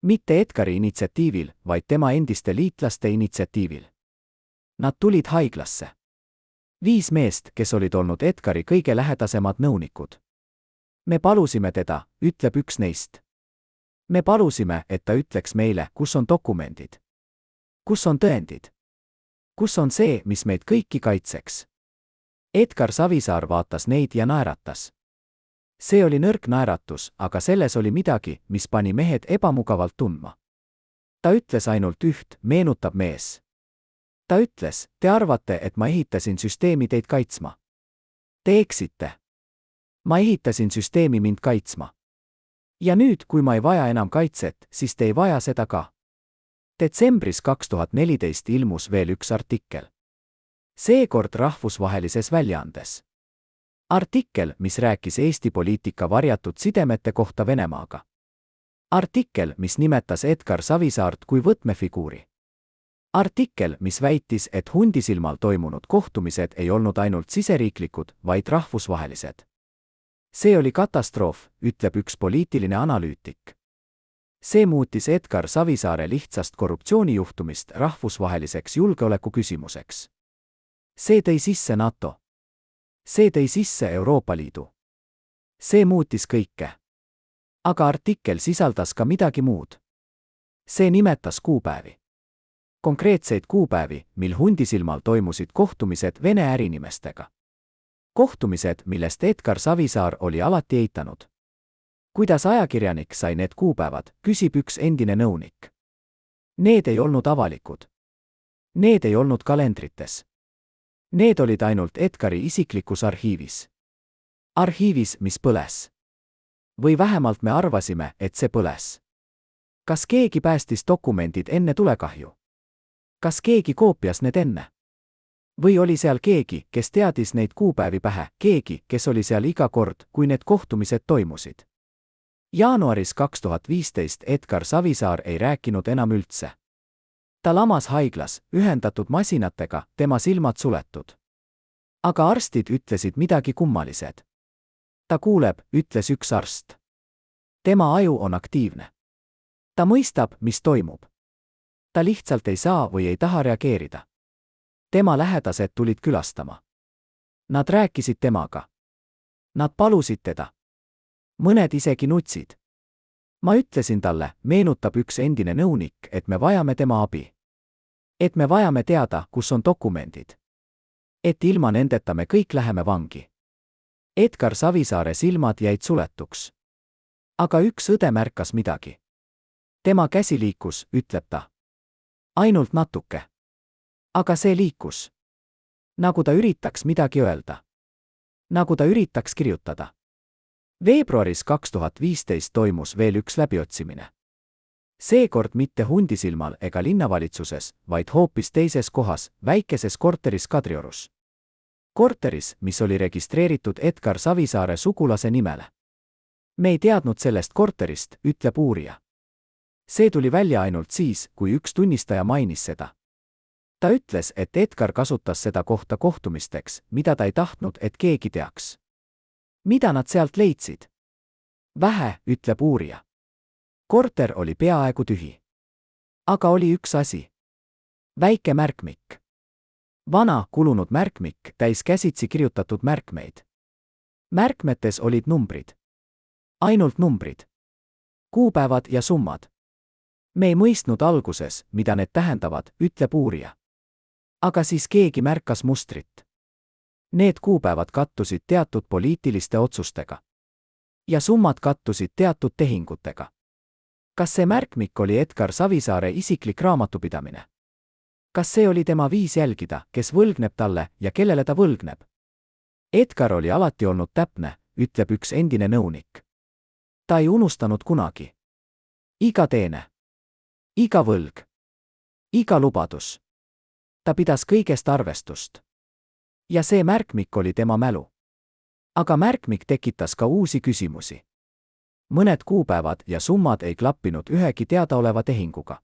Mitte Edgari initsiatiivil, vaid tema endiste liitlaste initsiatiivil. Nad tulid haiglasse. 5 meest, kes olid olnud Edgari kõige lähedasemad nõunikud. Me palusime teda, ütleb üks neist. Me palusime, et ta ütleks meile, kus on dokumendid. Kus on tõendid? Kus on see, mis meid kõiki kaitseks? Edgar Savisaar vaatas neid ja naeratas. See oli nõrk naeratus, aga selles oli midagi, mis pani mehed ebamugavalt tundma. Ta ütles ainult üht, meenutab mees. Ta ütles, te arvate, et ma ehitasin süsteemi teid kaitsma. Te eksite. Ma ehitasin süsteemi mind kaitsma. Ja nüüd, kui ma ei vaja enam kaitset, siis te ei vaja seda ka. Detsembris 2014 ilmus veel üks artikkel. Seekord rahvusvahelises väljaandes. Artikkel, mis rääkis Eesti poliitika varjatud sidemete kohta Venemaaga. Artikkel, mis nimetas Edgar Savisaart kui võtmefiguuri. Artikkel, mis väitis, et Hundisilmal toimunud kohtumised ei olnud ainult siseriiklikud, vaid rahvusvahelised. See oli katastroof, ütleb üks poliitiline analüütik. See muutis Edgar Savisaare lihtsast korruptsioonijuhtumist rahvusvaheliseks julgeolekuküsimuseks. See tõi sisse NATO. see tõi sisse Euroopa Liidu. See muutis kõike. Aga artikkel sisaldas ka midagi muud. See nimetas kuupäevi. Konkreetseid kuupäevi, mil Hundisilmal toimusid kohtumised Vene ärinimestega. Kohtumised, millest Edgar Savisaar oli alati eitanud. Kuidas ajakirjanik sai need kuupäevad, küsib üks endine nõunik. Need ei olnud avalikud. Need ei olnud kalendrites. Need olid ainult Edgari isiklikus arhiivis. Arhiivis, mis põles. Või vähemalt me arvasime, et see põles. Kas keegi päästis dokumendid enne tulekahju? Kas keegi koopias need enne? Või oli seal keegi, kes teadis neid kuupäevi pähe, keegi, kes oli seal iga kord, kui need kohtumised toimusid? Jaanuaris 2015 Edgar Savisaar ei rääkinud enam üldse. Ta lamas haiglas, ühendatud masinatega, tema silmad suletud. Aga arstid ütlesid midagi kummalised. Ta kuuleb, ütles üks arst. Tema aju on aktiivne. Ta mõistab, mis toimub. Ta lihtsalt ei saa või ei taha reageerida. Tema lähedased tulid külastama. Nad rääkisid temaga. Nad palusid teda. Mõned isegi nutsid. Ma ütlesin talle, meenutab üks endine nõunik, et me vajame tema abi. Et me vajame teada, kus on dokumendid. Et ilma nendeta me kõik läheme vangi. Edgar Savisaare silmad jäid suletuks. Aga üks õde märkas midagi. Tema käsi liikus, ütleb ta. Ainult natuke. Aga see liikus. Nagu ta üritaks midagi öelda. Nagu ta üritaks kirjutada. Veebruaris 2015 toimus veel üks läbiotsimine. Seekord mitte Hundisilmal ega linnavalitsuses, vaid hoopis teises kohas, väikeses korteris Kadriorus. Korteris, mis oli registreeritud Edgar Savisaare sugulase nimele. Me ei teadnud sellest korterist, ütleb uurija. See tuli välja ainult siis, kui üks tunnistaja mainis seda. Ta ütles, et Edgar kasutas seda kohta kohtumisteks, mida ta ei tahtnud, et keegi teaks. Mida nad sealt leidsid? Vähe, ütleb uurija. Korter oli peaaegu tühi. Aga oli üks asi. Väike märkmik. Vana, kulunud märkmik, täis käsitsi kirjutatud märkmeid. Märkmetes olid numbrid. Ainult numbrid. Kuupäevad ja summad. Me ei mõistnud alguses, mida need tähendavad, ütleb uurija. Aga siis keegi märkas mustrit. Need kuupäevad kattusid teatud poliitiliste otsustega. Ja summad kattusid teatud tehingutega. Kas see märkmik oli Edgar Savisaare isiklik raamatupidamine? Kas see oli tema viis jälgida, kes võlgneb talle ja kellele ta võlgneb? Edgar oli alati olnud täpne, ütleb üks endine nõunik. Ta ei unustanud kunagi. Iga teene. Iga võlg. Iga lubadus. Ta pidas kõigest arvestust. Ja see märkmik oli tema mälu. Aga märkmik tekitas ka uusi küsimusi. Mõned kuupäevad ja summad ei klappinud ühegi teadaoleva tehinguga.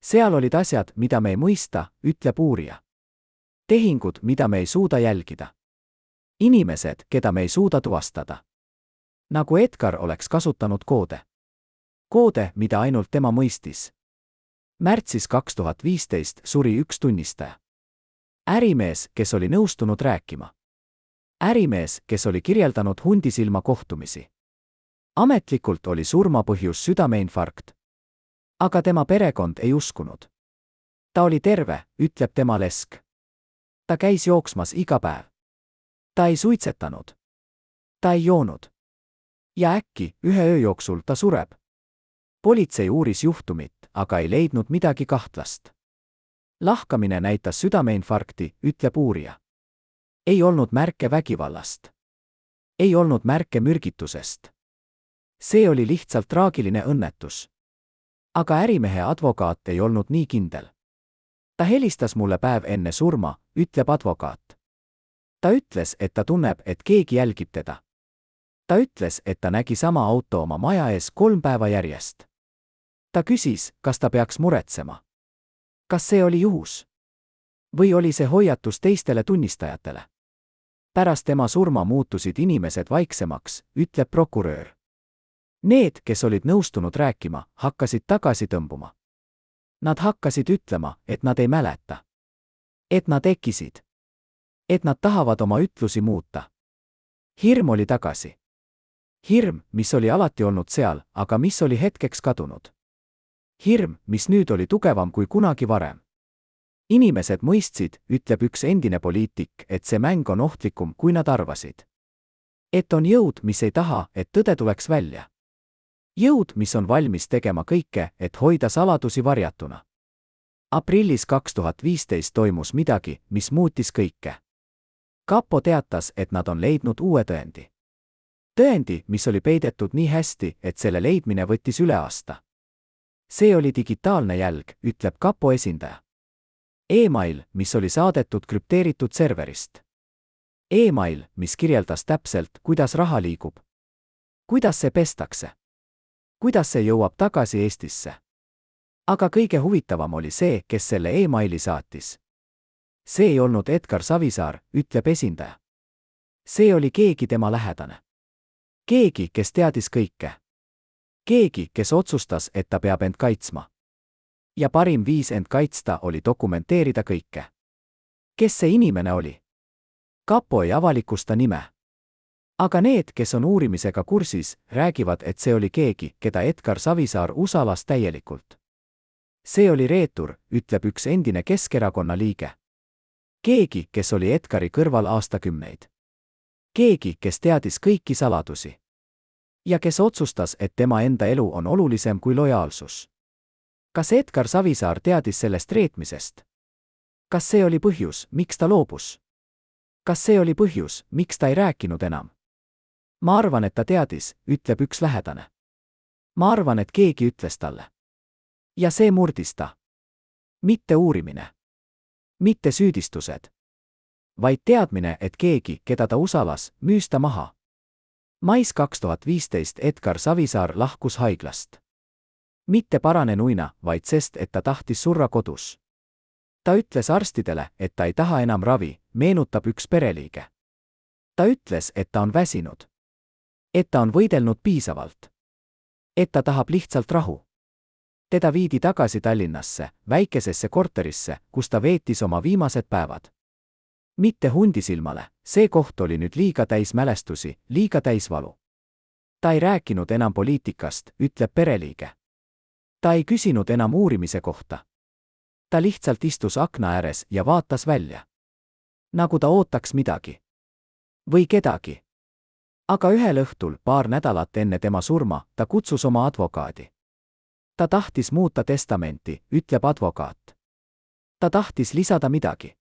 Seal olid asjad, mida me ei mõista, ütleb uurija. Tehingud, mida me ei suuda jälgida. Inimesed, keda me ei suuda tuvastada. Nagu Edgar oleks kasutanud koode. Koode, mida ainult tema mõistis. Märtsis 2015 suri üks tunnistaja. Ärimees, kes oli nõustunud rääkima. Ärimees, kes oli kirjeldanud Hundisilma kohtumisi. Ametlikult oli surmapõhjus südameinfarkt. Aga tema perekond ei uskunud. Ta oli terve, ütleb tema lesk. Ta käis jooksmas iga päev. Ta ei suitsetanud. Ta ei joonud. Ja äkki, ühe öö jooksul ta sureb. Politsei uuris juhtumit, aga ei leidnud midagi kahtlast. Lahkamine näitas südameinfarkti, ütleb uurija. Ei olnud märke vägivallast. Ei olnud märke mürgitusest. See oli lihtsalt traagiline õnnetus. Aga ärimehe advokaat ei olnud nii kindel. Ta helistas mulle päev enne surma, ütleb advokaat. Ta ütles, et ta tunneb, et keegi jälgib teda. Ta ütles, et ta nägi sama auto oma maja ees 3 päeva järjest. Ta küsis, kas ta peaks muretsema. Kas see oli juhus? Või oli see hoiatus teistele tunnistajatele? Pärast tema surma muutusid inimesed vaiksemaks, ütleb prokurör. Need, kes olid nõustunud rääkima, hakkasid tagasi tõmbuma. Nad hakkasid ütlema, et nad ei mäleta. Et nad ekkisid. Et nad tahavad oma ütlusi muuta. Hirm oli tagasi. Hirm, mis oli alati olnud seal, aga mis oli hetkeks kadunud. Hirm, mis nüüd oli tugevam kui kunagi varem. Inimesed mõistsid, ütleb üks endine poliitik, et see mäng on ohtlikum, kui nad arvasid. Et on jõud, mis ei taha, et tõde tuleks välja. Jõud, mis on valmis tegema kõike, et hoida saladusi varjatuna. Aprillis 2015 toimus midagi, mis muutis kõike. Kapo teatas, et nad on leidnud uue tõendi. Tõendi, mis oli peidetud nii hästi, et selle leidmine võttis üle aasta. See oli digitaalne jälg, ütleb kapo esindaja. E-mail, mis oli saadetud krüpteeritud serverist. E-mail, mis kirjeldas täpselt, kuidas raha liigub. Kuidas see pestakse. Kuidas see jõuab tagasi Eestisse. Aga kõige huvitavam oli see, kes selle e-maili saatis. See ei olnud Edgar Savisaar, ütleb esindaja. See oli keegi tema lähedane. Keegi, kes teadis kõike. Keegi, kes otsustas, et ta peab end kaitsma. Ja parim viis end kaitsta oli dokumenteerida kõike. Kes see inimene oli? Kapo ei avalikusta nime. Aga need, kes on uurimisega kursis, räägivad, et see oli keegi, keda Edgar Savisaar usalas täielikult. See oli reetur, ütleb üks endine Keskerakonna liige. Keegi, kes oli Edgari kõrval aastakümneid. Keegi, kes teadis kõiki saladusi. Ja kes otsustas, et tema enda elu on olulisem kui lojaalsus. Kas Edgar Savisaar teadis sellest reetmisest? Kas see oli põhjus, miks ta loobus? Kas see oli põhjus, miks ta ei rääkinud enam? Ma arvan, et ta teadis, ütleb üks lähedane. Ma arvan, et keegi ütles talle. Ja see murdis ta. Mitte uurimine. Mitte süüdistused. Vaid teadmine, et keegi, keda ta usalas, müüs ta maha. Mais 2015 Edgar Savisaar lahkus haiglast. Mitte paranenuina, vaid sest, et ta tahtis surra kodus. Ta ütles arstidele, et ta ei taha enam ravi, meenutab üks pereliige. Ta ütles, et ta on väsinud. Et ta on võidelnud piisavalt. Et ta tahab lihtsalt rahu. Teda viidi tagasi Tallinnasse, väikesesse korterisse, kus ta veetis oma viimased päevad. Mitte Hundisilmale, see koht oli nüüd liiga täis mälestusi, liiga täis valu. Ta ei rääkinud enam poliitikast, ütleb pereliige. Ta ei küsinud enam uurimise kohta. Ta lihtsalt istus akna ääres ja vaatas välja. Nagu ta ootaks midagi. Või kedagi. Aga ühel õhtul, paar nädalat enne tema surma, ta kutsus oma advokaadi. Ta tahtis muuta testamenti, ütleb advokaat. Ta tahtis lisada midagi.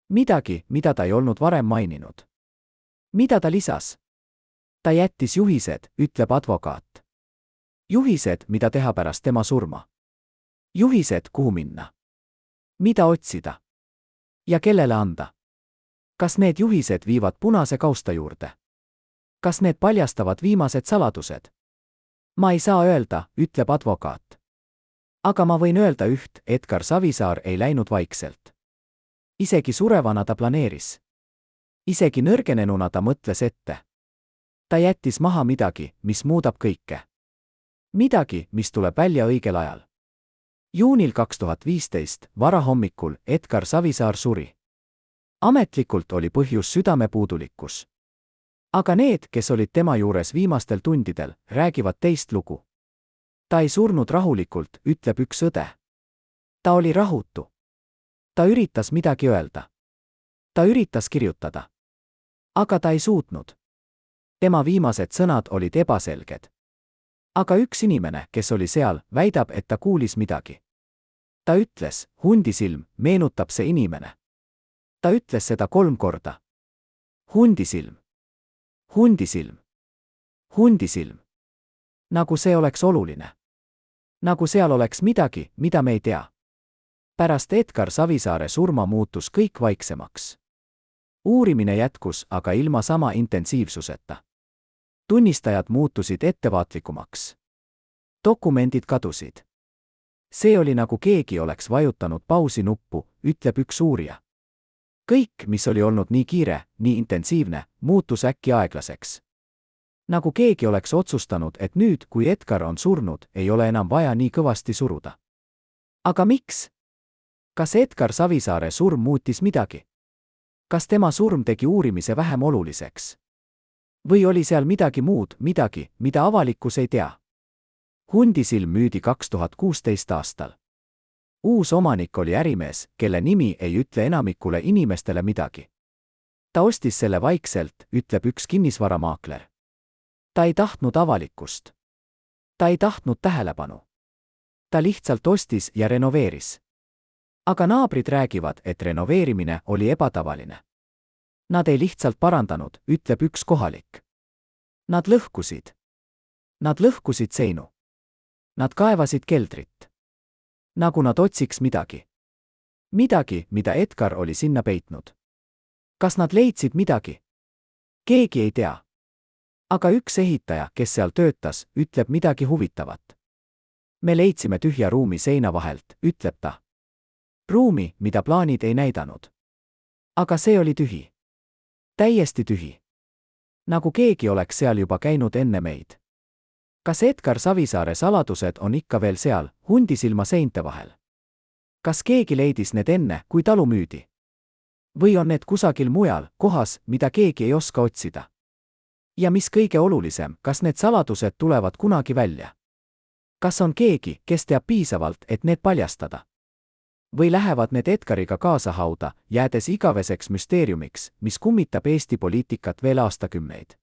Midagi, mida ta ei olnud varem maininud. Mida ta lisas? Ta jättis juhised, ütleb advokaat. Juhised, mida teha pärast tema surma. Juhised, kuhu minna. Mida otsida. Ja kellele anda. Kas need juhised viivad punase kausta juurde? Kas need paljastavad viimased saladused? Ma ei saa öelda, ütleb advokaat. Aga ma võin öelda üht, Edgar Savisaar ei läinud vaikselt. Isegi surevana ta planeeris. Isegi nõrgenenuna ta mõtles ette. Ta jättis maha midagi, mis muudab kõike. Midagi, mis tuleb välja õigel ajal. Juunil 2015, varahommikul, Edgar Savisaar suri. Ametlikult oli põhjus südamepuudulikkus. Aga need, kes olid tema juures viimastel tundidel, räägivad teist lugu. Ta ei surnud rahulikult, ütleb üks õde. Ta oli rahutu. Ta üritas midagi öelda. Ta üritas kirjutada. Aga ta ei suutnud. Tema viimased sõnad olid ebaselged. Aga üks inimene, kes oli seal, väidab, et ta kuulis midagi. Ta ütles, Hundisilm, meenutab see inimene. Ta ütles seda 3 korda. Hundisilm. Hundisilm. Hundisilm. Nagu see oleks oluline. Nagu seal oleks midagi, mida me ei tea. Pärast Edgar Savisaare surma muutus kõik vaiksemaks. Uurimine jätkus, aga ilma sama intensiivsuseta. Tunnistajad muutusid ettevaatlikumaks. Dokumendid kadusid. See oli nagu keegi oleks vajutanud pausi nuppu, ütleb üks uurija. Kõik, mis oli olnud nii kiire, nii intensiivne, muutus äkki aeglaseks. Nagu keegi oleks otsustanud, et nüüd, kui Edgar on surnud, ei ole enam vaja nii kõvasti suruda. Aga miks? Kas Edgar Savisaare surm muutis midagi? Kas tema surm tegi uurimise vähem oluliseks? Või oli seal midagi muud, midagi, mida avalikkus ei tea? Hundisilm müüdi 2016 aastal. Uus omanik oli ärimees, kelle nimi ei ütle enamikule inimestele midagi. Ta ostis selle vaikselt, ütleb üks kinnisvaramaakler. Ta ei tahtnud avalikkust. Ta ei tahtnud tähelepanu. Ta lihtsalt ostis ja renoveeris. Aga naabrid räägivad, et renoveerimine oli ebatavaline. Nad ei lihtsalt parandanud, ütleb üks kohalik. Nad lõhkusid. Nad lõhkusid seinu. Nad kaevasid keldrit. Nagu nad otsiks midagi. Midagi, mida Edgar oli sinna peitnud. Kas nad leidsid midagi? Keegi ei tea. Aga üks ehitaja, kes seal töötas, ütleb midagi huvitavat. Me leidsime tühja ruumi seina vahelt, ütleb ta. Ruumi, mida plaanid ei näidanud. Aga see oli tühi. Täiesti tühi. Nagu keegi oleks seal juba käinud enne meid. Kas Edgar Savisaare saladused on ikka veel seal, Hundisilma seinte vahel? Kas keegi leidis need enne, kui talu müüdi? Või on need kusagil mujal, kohas, mida keegi ei oska otsida? Ja mis kõige olulisem, kas need saladused tulevad kunagi välja? Kas on keegi, kes teab piisavalt, et need paljastada? Või lähevad need Edgariga kaasa hauda, jäädes igaveseks müsteeriumiks, mis kummitab Eesti poliitikat veel aastakümneid?